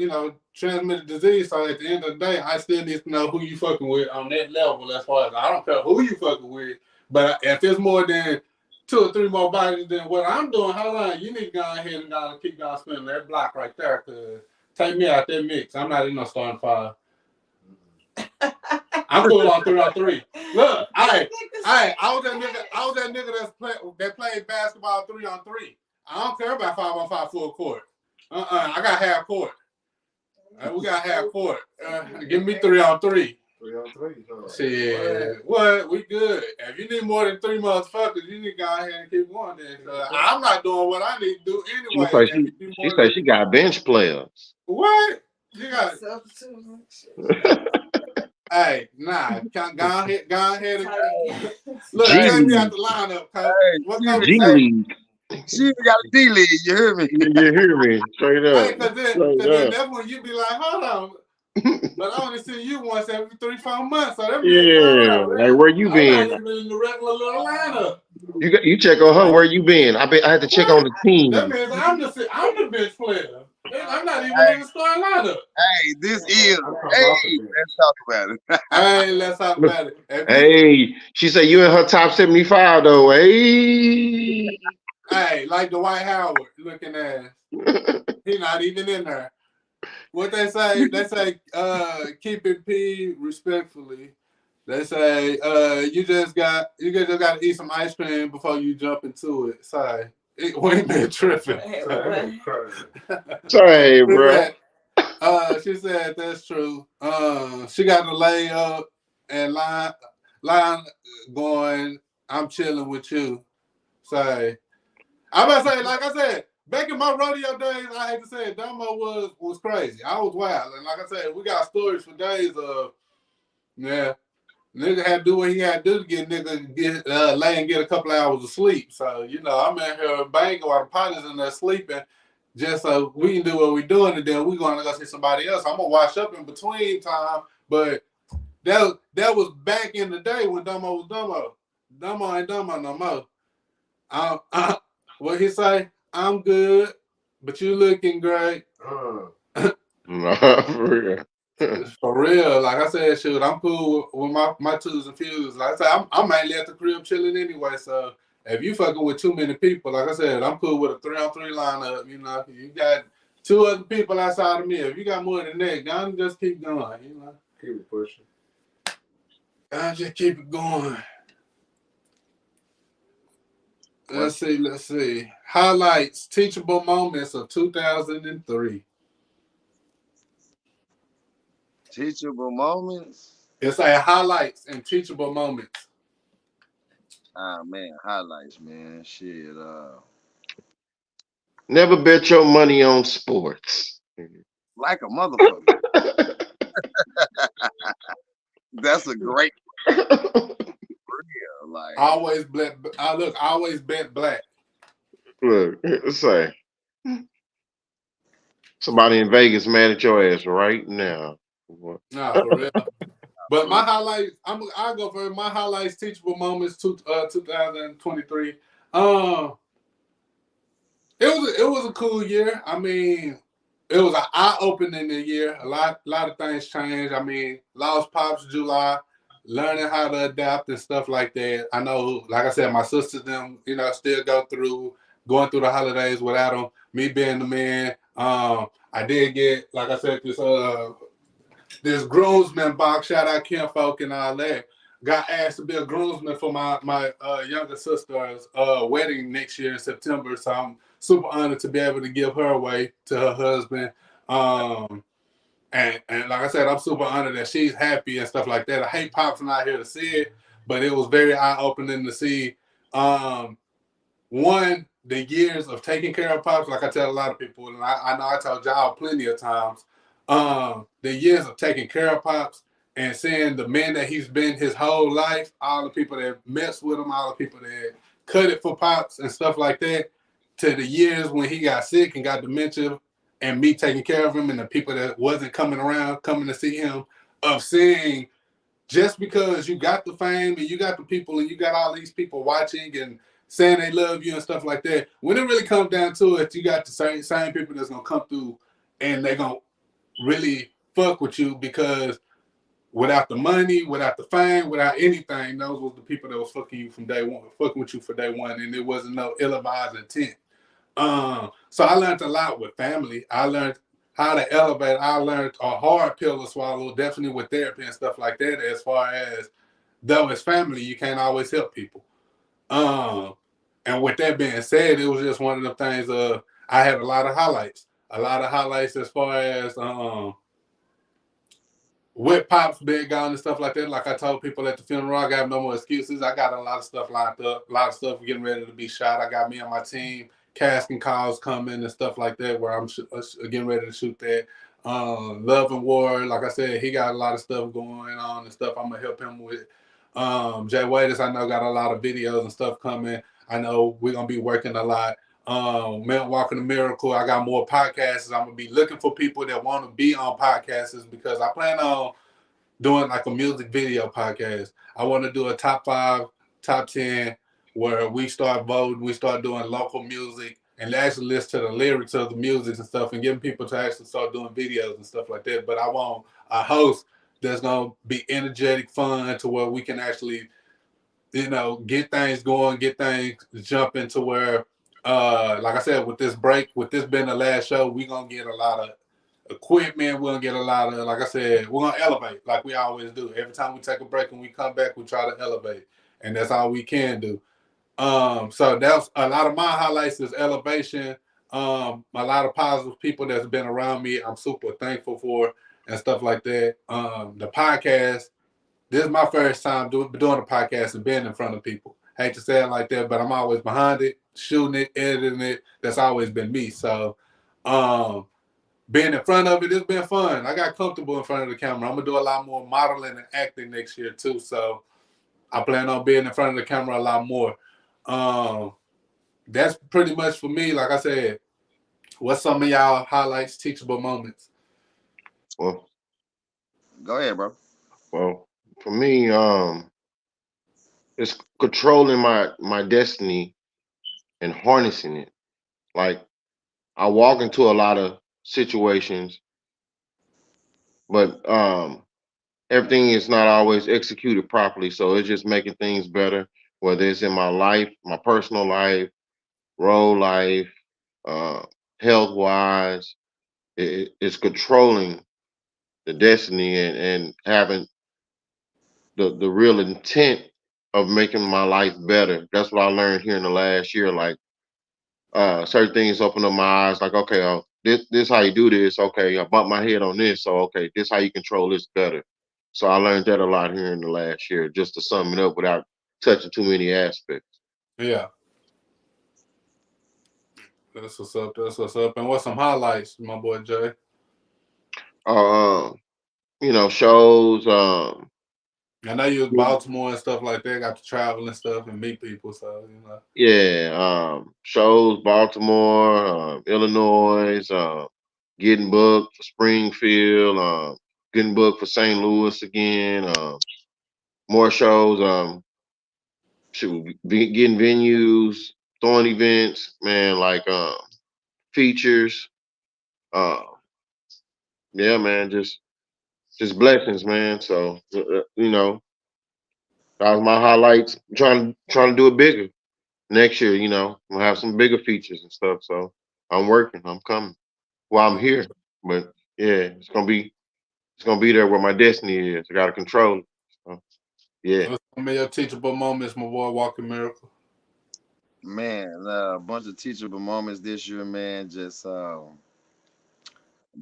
transmitted disease. So at the end of the day, I still need to know who you fucking with on that level. As far as I don't care who you fucking with, but if it's more than 2 or 3 more bodies than what I'm doing, hold on, you need to go ahead and keep on spinning that block right there. Cause take me out that mix. I'm not in no starting 5. I'm cool on 3 on 3. Look, I was that nigga that played basketball 3 on 3. I don't care about 5 on 5 full court. I got half court. We got half court. Give me 3 on 3. 3 on 3. Shit, what? We good. If you need more than 3 motherfuckers, you need to go ahead and keep going. Then I'm not doing what I need to do anyway. She said she got bench players. What? You got Hey, nah, go ahead and look, take me out the lineup, coach. What coach G say? League. She got a D league, you hear me? You hear me? Straight up. Hey, cause then that's when you be like, hold on. But I only see you once every 3-4 months. So that means like where you been? I'm not even in the regular little lineup. You check on her. Where you been? I had to check on the team. That means I'm the bench player. I'm not even in the starting lineup. Hey, this is. Hey, let's talk about it. Hey, let's talk about it. Hey, she said you in her top 75 though. Hey. Hey, like Dwight Howard looking ass. He not even in there. What they say, keep it P respectfully. They say you just got to eat some ice cream before you jump into it. Sorry. We ain't been tripping. Sorry, bro. She said that's true. She got to lay up and line going, I'm chilling with you. Sorry. I'm about to say, like I said, back in my rodeo days, I hate to say it, Domo was crazy. I was wild. And like I said, we got stories for days of, nigga had to do what he had to do to lay and get a couple hours of sleep. So, I'm in here banging while the partners in there sleeping just so we can do what we're doing, and then we're going to go see somebody else. I'm going to wash up in between time, but that was back in the day when Domo was Domo. Domo ain't Domo no more. What he say? I'm good, but you looking great. No, for real. For real, like I said, shoot, I'm cool with my twos and fews. Like I said, I'm mainly at the crib chilling anyway. So if you fucking with too many people, like I said, I'm cool with a 3 on 3 lineup. You got 2 other people outside of me. If you got more than that, go and just keep going. Keep it pushing. I just keep it going. Let's see. Highlights, teachable moments of 2003. Teachable moments. It's like highlights and teachable moments. Ah man, highlights, man. Shit. Never bet your money on sports. Like a motherfucker. That's a great. like Always black. I always bet black. Look, say somebody in Vegas mad at your ass right now. What? Nah, for real. But for my highlights, I'll go for it. My highlights, teachable moments, 2023. Um, it was a cool year. I mean, it was an eye opening year. A lot of things changed. I mean, lost pops July, learning how to adapt and stuff like that. I know, like I said, my sisters them, still going through the holidays without them. Me being the man. I did get, like I said, this groomsman box. Shout out Kim Folk and all that. Got asked to be a groomsman for my younger sister's wedding next year in September. So I'm super honored to be able to give her away to her husband. Um, and like I said, I'm super honored that she's happy and stuff like that. I hate Pops not here to see it, but it was very eye opening to see. Um, One, the years of taking care of Pops, like I tell a lot of people, and I know I told y'all plenty of times, the years of taking care of Pops and seeing the man that he's been his whole life, all the people that messed with him, all the people that cut it for Pops and stuff like that, to the years when he got sick and got dementia, and me taking care of him, and the people that wasn't coming around, coming to see him, of seeing just because you got the fame and you got the people and you got all these people watching and saying they love you and stuff like that, when it really comes down to it, you got the same people that's gonna come through and they're gonna really fuck with you, because without the money, without the fame, without anything, those was the people that was fucking you from day one, fucking with you for day one, and it wasn't no ill-advised intent. So I learned a lot with family. I learned how to elevate. I learned a hard pill to swallow, definitely with therapy and stuff like that. As far as though it's family, you can't always help people. Um, and with that being said, it was just one of the things. I had a lot of highlights as far as with Pops being gone and stuff like that. Like I told people at the funeral, I got no more excuses. I got a lot of stuff lined up, a lot of stuff getting ready to be shot. I got me and my team casting calls coming and stuff like that, where I'm getting ready to shoot that. Love and War, like I said, he got a lot of stuff going on and stuff I'm gonna help him with. Jay Waiters, I know, got a lot of videos and stuff coming. I know we're gonna be working a lot. Man Walking the Miracle, I got more podcasts. I'm gonna be looking for people that want to be on podcasts, because I plan on doing like a music video podcast. I want to do a top 5, top 10, where we start voting, we start doing local music, and actually listen to the lyrics of the music and stuff, and getting people to actually start doing videos and stuff like that. But I want a host that's gonna be energetic, fun, to where we can actually, get things going, get things jumping to where, like I said, with this break, with this being the last show, we're gonna get a lot of equipment. We're gonna get a lot of, like I said, we're gonna elevate like we always do. Every time we take a break and we come back, we try to elevate, and that's all we can do. So that's a lot of my highlights is elevation. A lot of positive people that's been around me, I'm super thankful for, and stuff like that. The podcast, this is my first time doing a podcast and being in front of people. Hate to say it like that, but I'm always behind it, shooting it, editing it. That's always been me. So, being in front of it, it's been fun. I got comfortable in front of the camera. I'm gonna do a lot more modeling and acting next year too. So I plan on being in front of the camera a lot more. Um, that's pretty much for me. Like I said, what's some of y'all highlights, teachable moments? Well, go ahead, bro. well, for me, it's controlling my destiny and harnessing it. Like I walk into a lot of situations, but everything is not always executed properly. So it's just making things better, whether it's in my life, my personal life, role life, uh, health wise. It's controlling the destiny and having the real intent of making my life better. That's what I learned here in the last year. Like certain things open up my eyes. Like, okay, this how you do this. Okay, I bumped my head on this. So okay, this how you control this better. So I learned that a lot here in the last year. Just to sum it up without touching too many aspects. Yeah, that's what's up. That's what's up. And what's some highlights, my boy Jay? Uh, shows. I know you was Baltimore and stuff like that. Got to travel and stuff and meet people. So Yeah, shows Baltimore, Illinois, getting booked for Springfield, getting booked for St. Louis again, more shows, getting venues, throwing events, man, like features. Uh, yeah, man, just blessings, man. So that was my highlights. Trying to do it bigger next year. We'll have some bigger features and stuff. So I'm working. I'm coming. Well, I'm here, but yeah, it's gonna be there where my destiny is. I gotta control it. So, yeah. what's some of your teachable moments, my boy, Walking Miracle? Man, a bunch of teachable moments this year, man. Just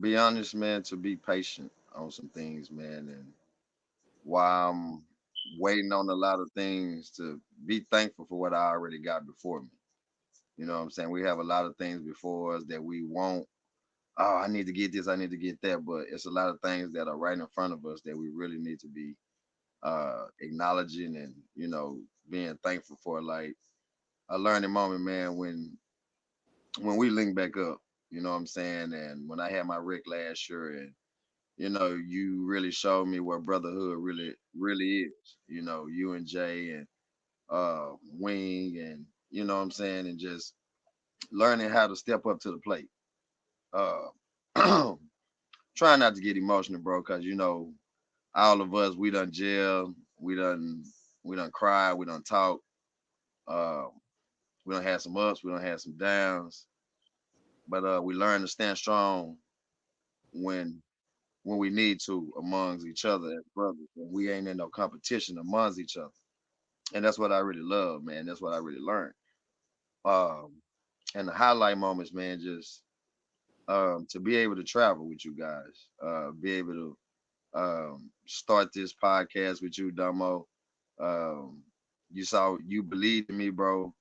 be honest, man, to be patient on some things, man. And while I'm waiting on a lot of things, to be thankful for what I already got before me. You know what I'm saying? We have a lot of things before us that we want. Oh, I need to get this, I need to get that. But it's a lot of things that are right in front of us that we really need to be acknowledging and, being thankful for. Like a learning moment, man, when we link back up, you know what I'm saying? And when I had my Rick last year, and you really showed me what brotherhood really, really is. You and Jay and Wing, and you know what I'm saying, and just learning how to step up to the plate. Uh trying not to get emotional, bro, because all of us, we done jail, we done cry, we done talk, uh, we done had some ups, we done had some downs, but we learn to stand strong when we need to amongst each other as brothers. And we ain't in no competition amongst each other. And that's what I really love, man. That's what I really learned. Um, and the highlight moments, man, just to be able to travel with you guys, be able to start this podcast with you, Damo. Um, you believed in me, bro.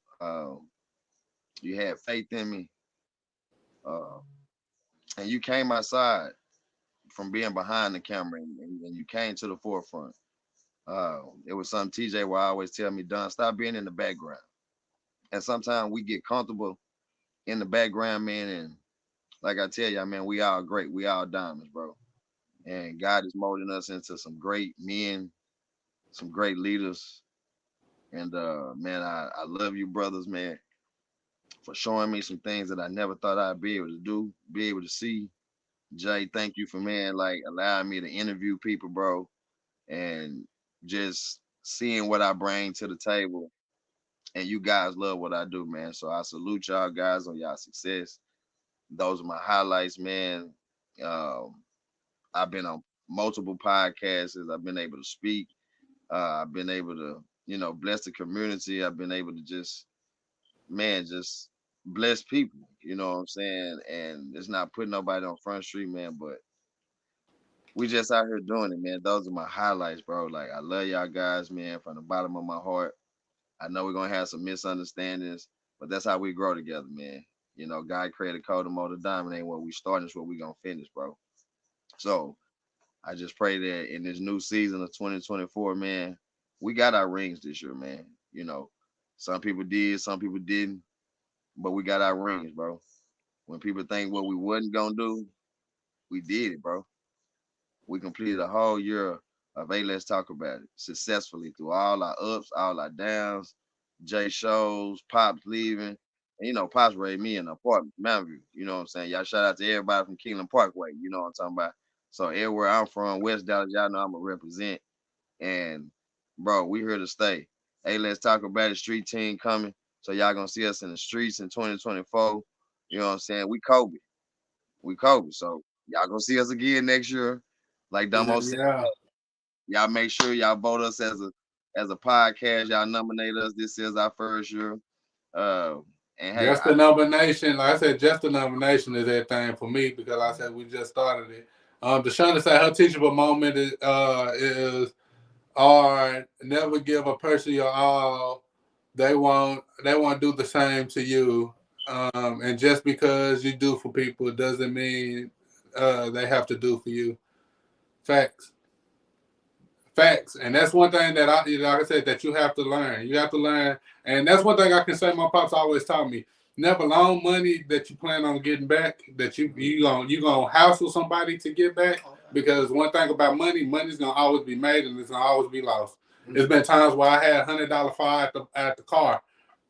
You had faith in me, uh, and you came outside from being behind the camera, and you came to the forefront. It was something TJ will always tell me, Don, stop being in the background. And sometimes we get comfortable in the background, man. And like I tell you, man, we all great. We all diamonds, bro. And God is molding us into some great men, some great leaders. And man, I love you, brothers, man, for showing me some things that I never thought I'd be able to do, be able to see. Jay, thank you for, man, like allowing me to interview people, bro, and just seeing what I bring to the table. And you guys love what I do, man. So I salute y'all guys on y'all success. Those are my highlights, man. Um, I've been on multiple podcasts. I've been able to speak. I've been able to, bless the community. I've been able to just, man, just bless people. You know what I'm saying? And it's not putting nobody on Front Street, man, but we just out here doing it, man. Those are my highlights, bro. Like I love y'all guys, man, from the bottom of my heart. I know we're gonna have some misunderstandings, but that's how we grow together, man. God created code and motor diamond ain't where we starting, it's where we gonna finish, bro. So I just pray that in this new season of 2024, man, we got our rings this year, man. Some people did, some people didn't, but we got our rings, bro. When people think what we wasn't gonna do, we did it, bro. We completed a whole year of Let's Talk About It successfully through all our ups, all our downs, Jay shows, Pops leaving. And Pops raised me in an apartment, Mountain View. You know what I'm saying? Y'all shout out to everybody from Kingland Parkway. You know what I'm talking about? So everywhere I'm from, West Dallas, y'all know I'm gonna represent. And bro, we here to stay. Let's Talk About It street team coming. So y'all gonna see us in the streets in 2024. You know what I'm saying? We Kobe. We Kobe. So y'all gonna see us again next year. Like Damo said, Yeah. y'all make sure y'all vote us as a podcast. Y'all nominate us. This is our first year. Uh, and hey, Just the nomination, like I said, just the nomination is everything for me because like I said we just started it. Deshauna said her teachable moment is or never give a person your all. They won't do the same to you. And just because you do for people doesn't mean they have to do for you. Facts. Facts. And that's one thing that like I said, that you have to learn. You have to learn. And that's one thing I can say my pops always taught me. Never loan money that you plan on getting back, that you gonna hassle somebody to get back. Because one thing about money's gonna always be made and it's gonna always be lost. There's been times where I had $100 fine at the car,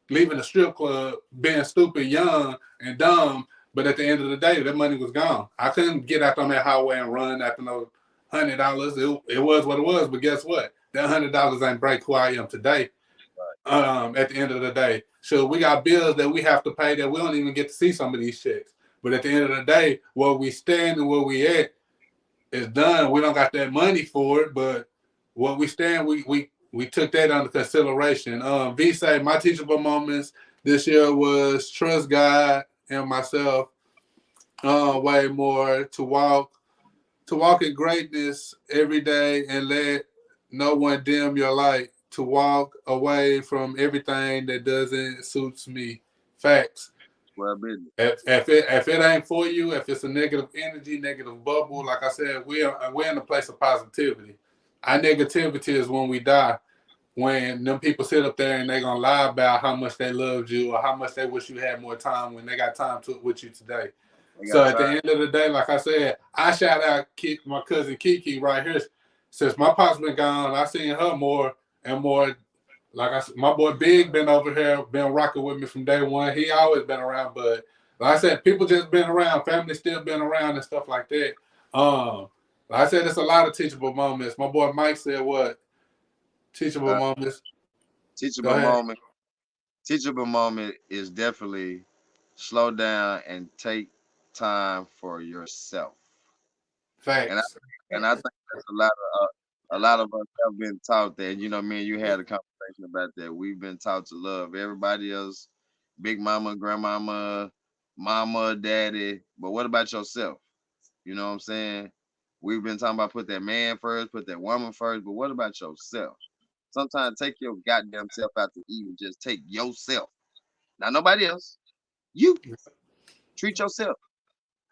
leaving the strip club, being stupid, young, and dumb. But at the end of the day, that money was gone. I couldn't get out on that highway and run after no $100. It was what it was. But guess what? That $100 ain't break who I am today. At the end of the day, so we got bills that we have to pay that we don't even get to see some of these checks. But at the end of the day, where we stand and where we at is done. We don't got that money for it, but where we stand, we took that under consideration. V say my teachable moments this year was trust God and myself way more, to walk in greatness every day and let no one dim your light, to walk away from everything that doesn't suits me. Facts. Well, business. If it ain't for you, if it's a negative energy, negative bubble, like I said, we're in a place of positivity. Our negativity is when we die. When them people sit up there and they gonna lie about how much they loved you or how much they wish you had more time when they got time with you today. So at the end of the day, like I said, I shout out my cousin Kiki right here. Since my pop's been gone, I seen her more and more. Like I said, my boy Big been over here, been rocking with me from day one. He always been around, but like I said, people just been around, family still been around and stuff like that. Like I said, it's a lot of teachable moments. My boy Mike said what? Teachable moments. Teachable moment. Teachable moment is definitely slow down and take time for yourself. Facts. And I think that's a lot of us have been taught that. You know, me and you had a conversation about that. We've been taught to love everybody else, big mama, grandmama, mama, daddy. But what about yourself? You know what I'm saying? We've been talking about put that man first, put that woman first, but what about yourself? Sometimes take your goddamn self out to eat and just take yourself. Not nobody else. You treat yourself.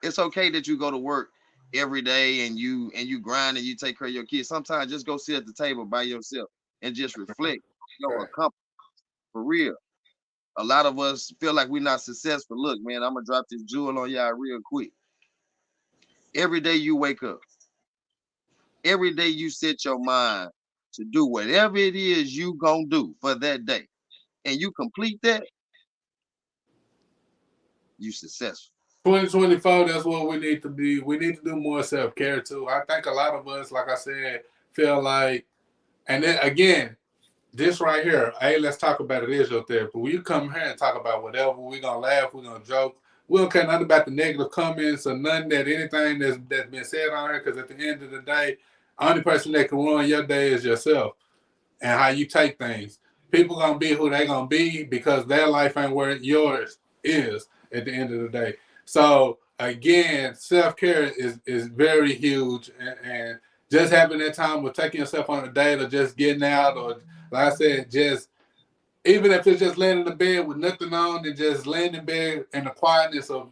It's okay that you go to work every day and you grind and you take care of your kids. Sometimes just go sit at the table by yourself and just reflect your accomplishment. For real. A lot of us feel like we're not successful. Look, man, I'm gonna drop this jewel on y'all real quick. Every day you wake up, every day you set your mind to do whatever it is you gonna do for that day, and you complete that, you successful. 2024, that's what we need to be. We need to do more self care too. I think a lot of us, like I said, feel like, and then again, this right here, hey, let's talk about it is your therapy. When you come here and talk about whatever, we're gonna laugh, we're gonna joke. We don't care nothing about the negative comments or nothing that anything that's been said on here, because at the end of the day, only person that can ruin your day is yourself and how you take things. People gonna be who they gonna be because their life ain't where yours is at the end of the day. So again, self care is very huge, and just having that time with taking yourself on a date or just getting out, or like I said, just even if it's just laying in the bed with nothing on and just laying in bed in the quietness of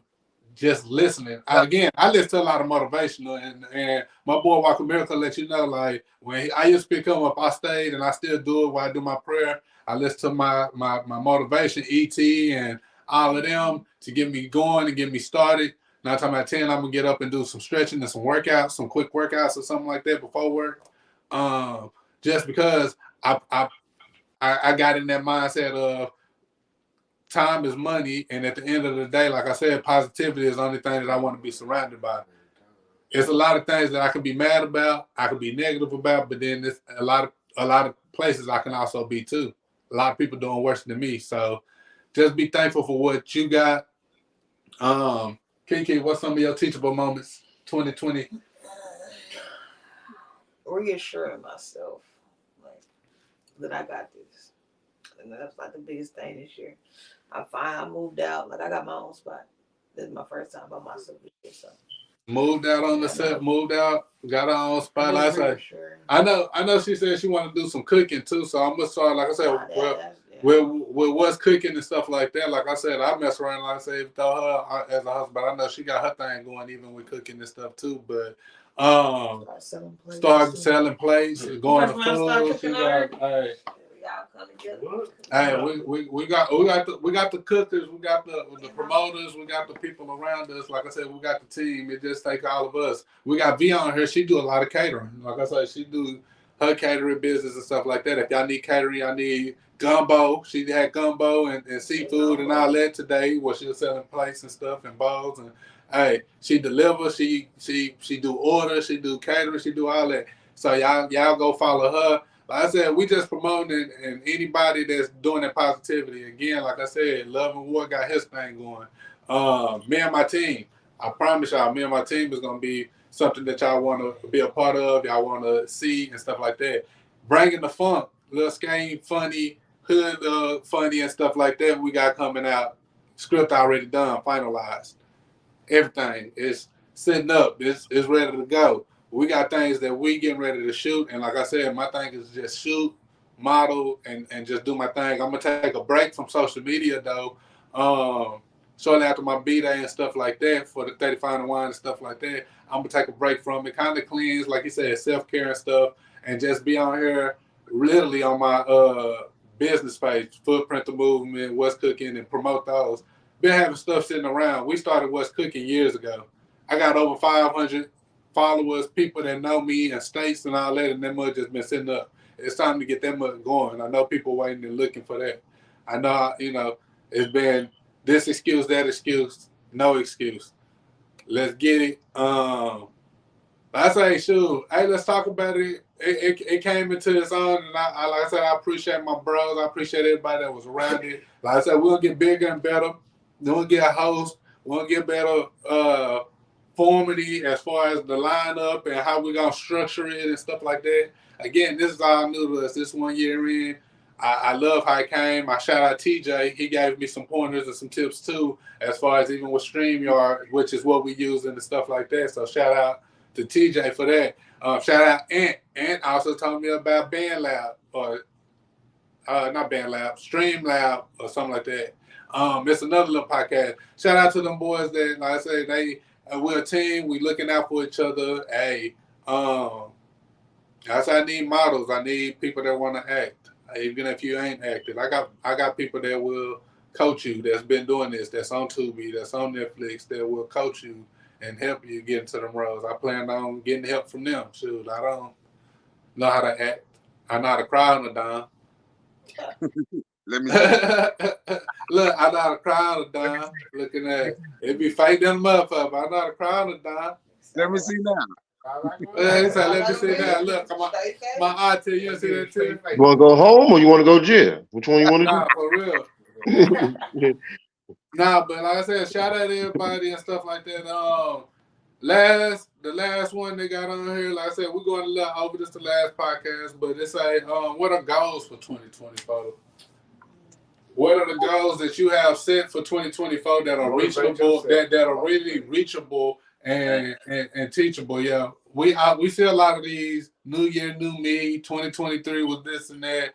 just listening. I listen to a lot of motivational, and my boy Walker Miracle let you know, like when I used to pick him up, I stayed and I still do it while I do my prayer. I listen to my motivation, ET, and all of them to get me going and get me started. Now, time at 10, I'm gonna get up and do some stretching and some workouts, some quick workouts or something like that before work. Just because I got in that mindset of time is money, and at the end of the day, like I said, positivity is the only thing that I want to be surrounded by. It's a lot of things that I can be mad about, I can be negative about, but then there's a lot of places I can also be too. A lot of people doing worse than me, so just be thankful for what you got. Kiki, what's some of your teachable moments 2020? Reassuring myself, like, that I got this. And that's like the biggest thing this year. I'm fine. I moved out. Like, I got my own spot. This is my first time by myself this year, so. Moved out on the set, moved out, got her own spot. I know she said she want to do some cooking too, so I'm gonna start, like I said, with what's cooking and stuff like that. Like I said, I mess around. Like I say, throw her as a husband. I know she got her thing going even with cooking and stuff too. But start selling plates, going to food. She like, hey. Y'all come together. Hey, we got the cookers, we got the promoters, we got the people around us. Like I said, we got the team. It just take all of us. We got V on here. She do a lot of catering. Like I said, she do her catering business and stuff like that. If y'all need catering, y'all need gumbo. She had gumbo and seafood and all that today. Where she was selling plates and stuff and bowls and hey, she delivers. She do orders. She do catering. She do all that. So y'all go follow her. Like I said, we just promoting and anybody that's doing that positivity. Again, like I said, Love and War got his thing going. Me and my team, I promise y'all, me and my team is gonna be something that y'all want to be a part of, y'all want to see and stuff like that. Bringing the funk, little scheme, funny, hood, funny and stuff like that. We got coming out. Script already done, finalized. Everything is sitting up. It's ready to go. We got things that we getting ready to shoot, and like I said, my thing is just shoot, model, and just do my thing. I'm gonna take a break from social media though. Shortly after my B day and stuff like that for the 35 and wine and stuff like that, I'm gonna take a break from it, kind of cleanse, like you said, self care and stuff, and just be on here literally on my business page, Footprint the Movement, What's Cooking, and promote those. Been having stuff sitting around. We started What's Cooking years ago. I got over 500 followers, people that know me and states and all that, and that mug just been sitting up. It's time to get that mug going. I know people waiting and looking for that. I know, it's been this excuse, that excuse, no excuse. Let's get it. I say, shoot, hey, let's talk about it. It came into its own, and like I said, I appreciate my bros. I appreciate everybody that was around it. Like I said, we'll get bigger and better. We'll get a host. We'll get better formity as far as the lineup and how we're going to structure it and stuff like that. Again, this is all new to us. This 1 year in. I love how it came. I shout out TJ. He gave me some pointers and some tips too, as far as even with StreamYard, which is what we use and stuff like that. So shout out to TJ for that. Shout out Ant. Ant also told me about BandLab or not BandLab, StreamLab or something like that. It's another little podcast. Shout out to them boys that, like I say, we're a team. We looking out for each other. Hey, I say I need models. I need people that want to act, even if you ain't acted. I got people that will coach you. That's been doing this. That's on Tubi. That's on Netflix. That will coach you and help you get into them roles. I plan on getting help from them. Shoot, I don't know how to act. I know how to cry on the dime. Let me see. Look, I know how to cry on the dime. Looking at it be fake them motherfucker. I know how to cry on the dime. Let me see now. He said, let me see that. Look, my auntie, you see that too? You want to go home or you want to go to jail? Which one you want to Nah, for real. do? Nah, but like I said, shout out to everybody and stuff like that. The last one they got on here, like I said, we're going a little over this the last podcast, but it's what are goals for 2024? What are the goals that you have set for 2024 that are reachable, that are really reachable and teachable? Yeah, we see a lot of these New Year, New Me, 2023 with this and that.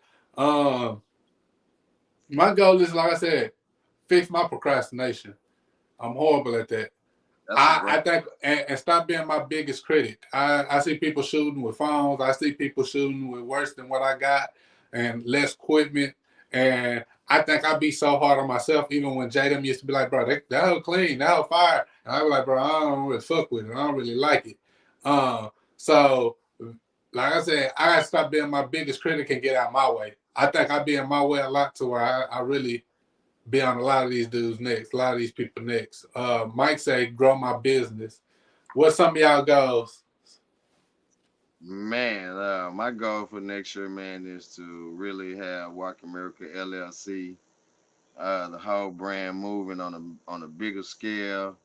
My goal is, like I said, fix my procrastination. I'm horrible at that. I think and stop being my biggest critic. I see people shooting with phones. I see people shooting with worse than what I got and less equipment. And I think I be so hard on myself. Even when Jadam used to be like, bro, that whole clean, that whole fire. And I be like, bro, I don't really fuck with it. I don't really like it. So like I said, I gotta stop being my biggest critic and get out my way. I think I be in my way a lot to where I really be on a lot of these dudes next, a lot of these people next. Mike say, grow my business. What's some of y'all goals? Man, my goal for next year, man, is to really have Walk America LLC, the whole brand moving on a bigger scale,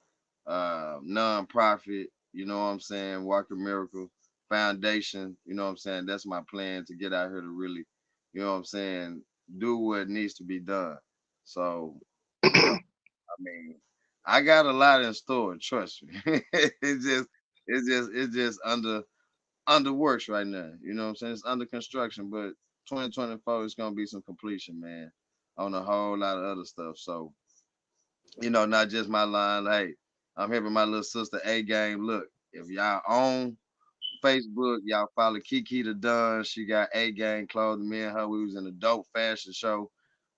non-profit. You know what I'm saying? Walk America Foundation. You know what I'm saying? That's my plan to get out here to really, you know what I'm saying, do what needs to be done. So, I mean, I got a lot in store. Trust me. It's just under works right now. You know what I'm saying? It's under construction, but 2024 is gonna be some completion, man. on a whole lot of other stuff. So, not just my line. Hey, I'm helping my little sister A Game. Look, if y'all on Facebook, y'all follow Kiki the Dunn. She got A Game clothing. Me and her, we was in a dope fashion show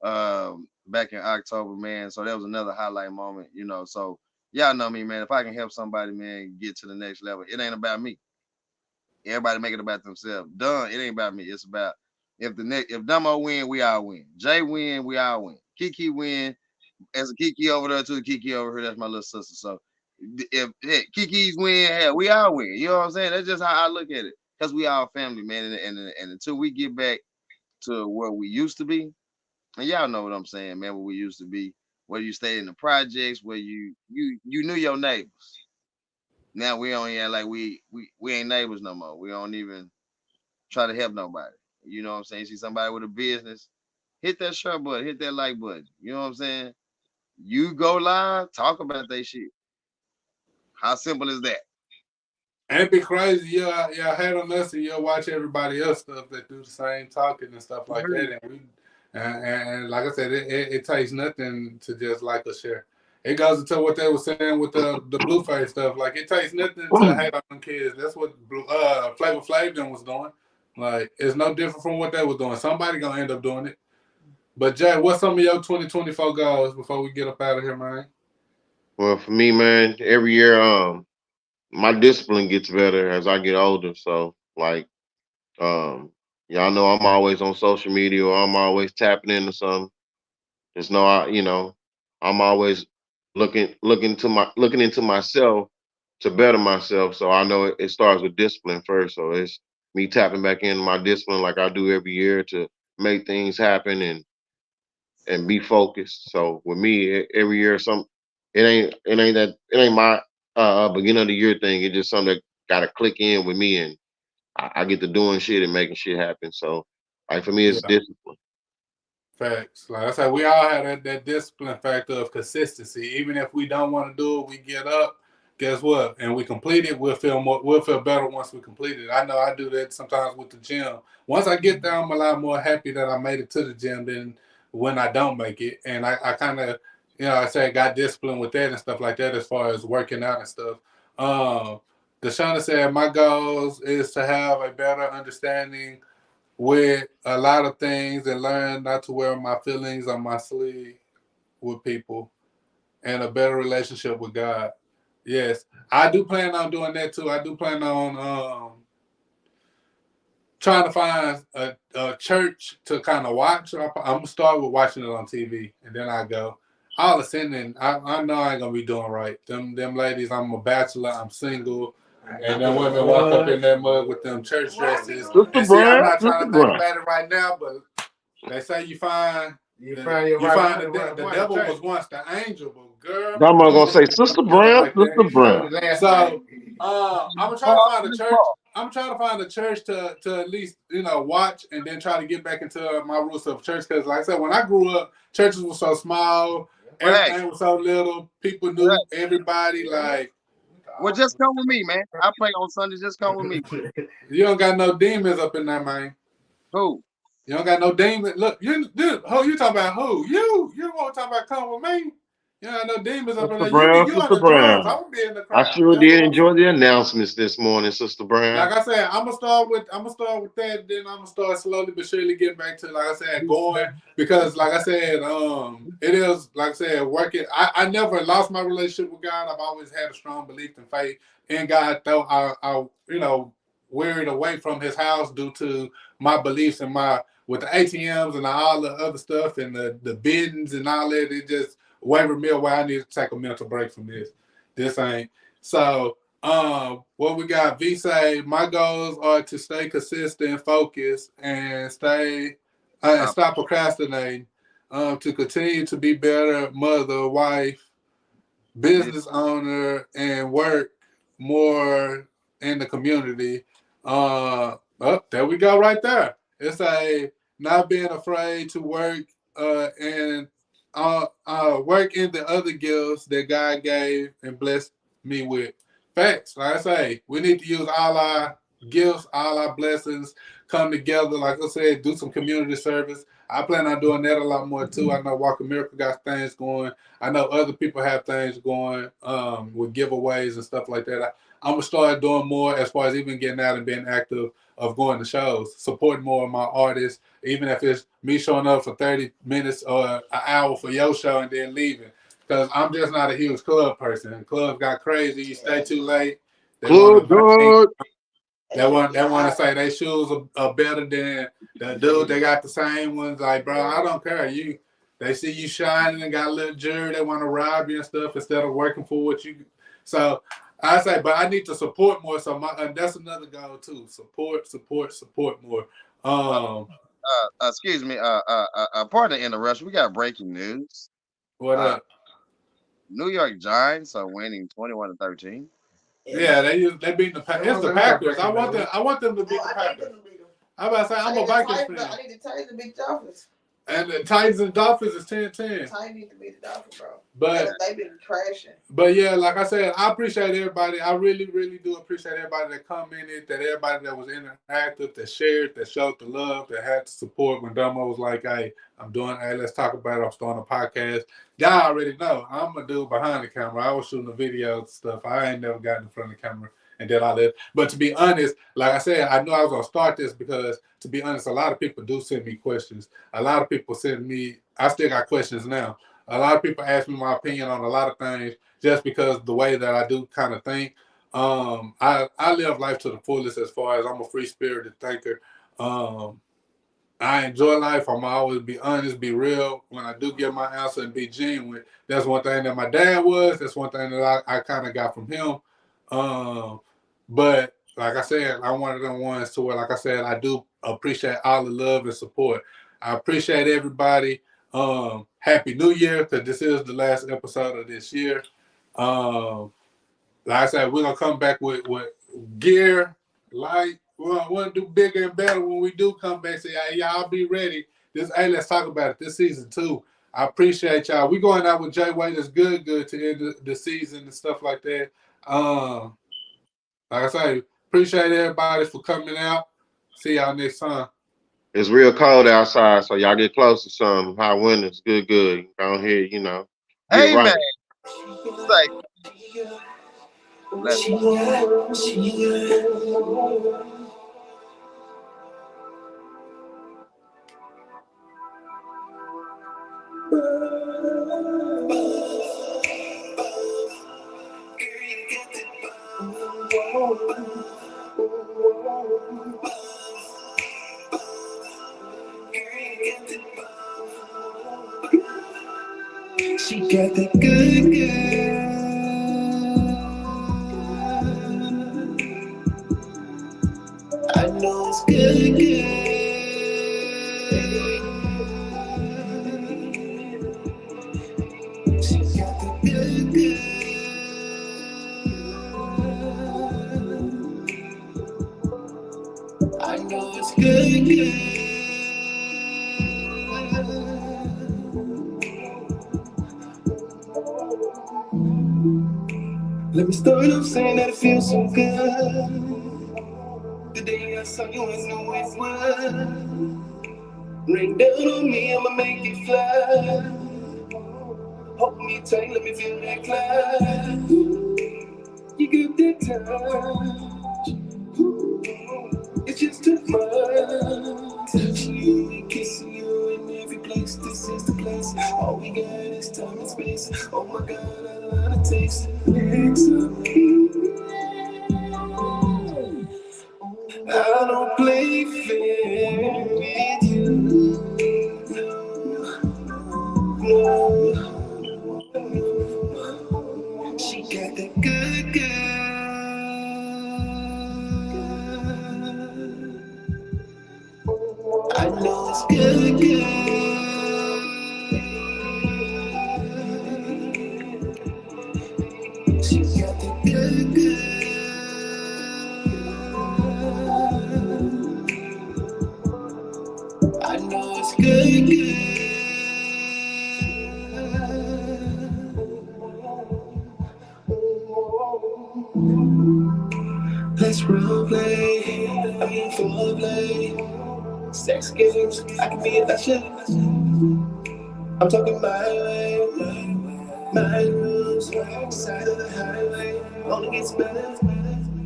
back in October, man. So that was another highlight moment, So y'all know me, man. If I can help somebody, man, get to the next level, it ain't about me. Everybody make it about themselves. Done. It ain't about me. It's about if Dumbo win, we all win. Jay win, we all win. Kiki win. As a Kiki over there to the Kiki over here, that's my little sister. So if Kiki's win, hell, we all win. You know what I'm saying? That's just how I look at it. Because we all family, man. And until we get back to where we used to be, and y'all know what I'm saying, man, where we used to be, where you stayed in the projects, where you knew your neighbors. Now we don't act like we ain't neighbors no more. We don't even try to help nobody. You know what I'm saying? You see somebody with a business, hit that share button, hit that like button. You know what I'm saying? You go live, talk about that shit. How simple is that? And it'd be crazy. You'll hate on us and you'll watch everybody else stuff that do the same talking and stuff like that. And like I said, it takes nothing to just like or share. It goes into what they were saying with the Blueface stuff. Like it takes nothing to hate on them kids. That's what Flavor Flav them was doing. Like it's no different from what they was doing. Somebody gonna end up doing it. But Jay, what's some of your 2024 goals before we get up out of here, man? Well, for me, man, every year, my discipline gets better as I get older. So, like, um, y'all know I'm always on social media or I'm always tapping into something. Just know I'm always looking into myself to better myself. So I know it starts with discipline first. So it's me tapping back into my discipline like I do every year to make things happen and be focused. So with me, every year, it ain't my beginning of the year thing. It's just something that got to click in with me, and I get to doing shit and making shit happen. So like for me, it's Yeah. discipline. Facts. Like I said, we all have that discipline factor of consistency. Even if we don't want to do it, we get up. Guess what? And we complete it. We'll feel better once we complete it. I know I do that sometimes with the gym. Once I get there, I'm a lot more happy that I made it to the gym than when I don't make it. And I kind of, I say got discipline with that and stuff like that as far as working out and stuff. Um, Deshauna said my goals is to have a better understanding with a lot of things and learn not to wear my feelings on my sleeve with people and a better relationship with God. Yes, I do plan on doing that too. I do plan on trying to find a church to kind of watch. I'm gonna start with watching it on TV, and then I go. All of a sudden, I know I ain't gonna be doing right. Them ladies, I'm a bachelor, I'm single, and then women walk up in that mug with them church dresses. Sister And see, I'm Brown, not trying Sister to think Brown. about it right now, but they say you find the devil was once the angel, but girl, I'm not gonna say Sister and stuff Brown, like that. Sister Brown. So I'm gonna try to find a church. I'm trying to find a church to at least watch and then try to get back into my roots of church because like I said, when I grew up, churches were so small, Right. everything was so little, people Right. knew everybody. Like Well, just come with me, man. I play on Sunday. Just come with me. you don't got no demons up in there, man. Who? You don't got no demons. Look, who you talking about? Who you want to talk about? Come with me. You don't got no demons up in Sister there. Brown, You on Sister the drums? Brown. I would be in the I crowd. sure That's did what I'm saying. enjoy the announcements this morning, Sister Brown. Like I said, I'm gonna start with that. Then I'm gonna start slowly but surely getting back to like I said, going because like I said, it is like I said, working. I never lost my relationship with God. I've always had a strong belief and faith in God. Though I wearied away from His house due to my beliefs and my with the ATMs and all the other stuff and the biddings and all that. It just wavered me away. I need to take a mental break from this. This ain't so. What we got? V say my goals are to stay consistent, focused, and and Stop. stop procrastinating. To continue to be better mother, wife, This. business owner, and work more in the community. There we go, right there. It's a not being afraid to work and work in the other gifts that God gave and blessed me with. Facts. Like I say, we need to use all our gifts, all our blessings come together. Like I said, do some community service. I plan on doing that a lot more too. I know Walking Miracle got things going. I know other people have things going with giveaways and stuff like that. I'm gonna start doing more as far as even getting out and being active of going to shows, supporting more of my artists, even if it's me showing up for 30 minutes or an hour for your show and then leaving. Because I'm just not a huge club person. Clubs got crazy. You stay too late. They want Club to drink. dog. They want to say they shoes are better than the dude. They got the same ones. Like, bro, I don't care. They see you shining and got a little jewelry. They want to rob you and stuff instead of working for what you. So I say, but I need to support more. So that's another goal too. Support more. Excuse me. Pardon the interruption. We got breaking news. What up? New York Giants are winning 21-13. Yeah, they beat the Packers. It's the Packers. I want them to beat the Packers. I'm about to say I'm a Vikings fan. I need the Titans to beat the Dolphins. And the Titans and Dolphins is 10-10. Titans need to beat the Dolphins, bro. But they've been crashing. But yeah, like I said, I appreciate everybody. I really, really do appreciate everybody that commented, that everybody that was interactive, that shared, that showed the love, that had the support when Domo was like, hey, let's talk about it. I'm starting a podcast. Y'all already know I'm a dude behind the camera. I was shooting the videos and stuff. I ain't never gotten in front of the camera and then I left. But to be honest, like I said, I knew I was going to start this because, to be honest, a lot of people do send me questions. A lot of people send me, I still got questions now. A lot of people ask me my opinion on a lot of things just because the way that I do kind of think. I live life to the fullest as far as I'm a free-spirited thinker. I enjoy life. I'm always be honest, be real. When I do get my answer and be genuine, that's one thing that my dad was. That's one thing that I kind of got from him. But like I said, I'm one of them ones to where, like I said, I do appreciate all the love and support. I appreciate everybody. Happy New Year, because this is the last episode of this year. Like I said, we're gonna come back with gear, light. We want to do bigger and better when we do come back. Say, hey, y'all be ready. Hey, let's talk about it. This season 2. I appreciate y'all. We going out with Jay Wade. It's good to end the season and stuff like that. Like I say, appreciate everybody for coming out. See y'all next time. It's real cold outside, so y'all get close to some high winters. Good. Down here, get Hey, right. man. Like, let's She got that good. I know it's good. She got the good. I know it's good. Let me start off saying that it feels so good. The day I saw you, I knew it was. Rain down on me, I'ma make it fly. Hold me tight, let me feel that climb. You got that touch. It's just too much. Touching you and kissing you in every place. This is the place. All we got is time and space. Oh my God, I love the taste. I don't play fair with you. No. She got that good. I know it's good. She got that good. I know it's good. Let's role play. ain't for play. Sex games, I can be a bachelor. I'm talking my way, my rules, side of the highway, only gets better.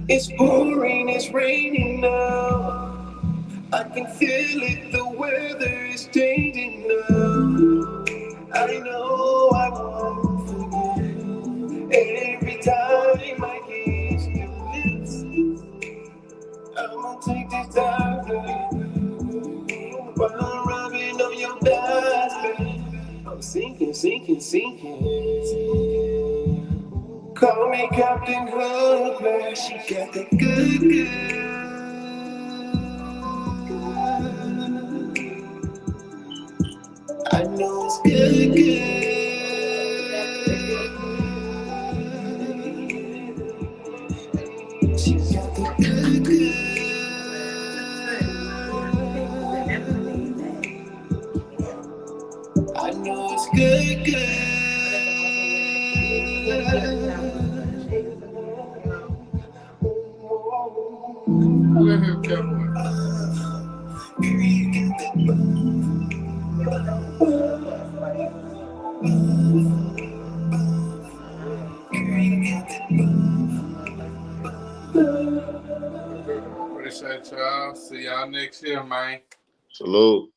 It's pouring, it's raining now. I can feel it, the weather is changing now. I know I won't forget every time I kiss your lips. I'ma take this time, baby, while I'm rubbing on your thighs, baby. I'm sinking, sinking, sinking. Call me Captain Hook, man. She got the good, good. I know it's good, good. She got the good, good. I know it's good, good. Appreciate y'all. See y'all next year, man. Salute.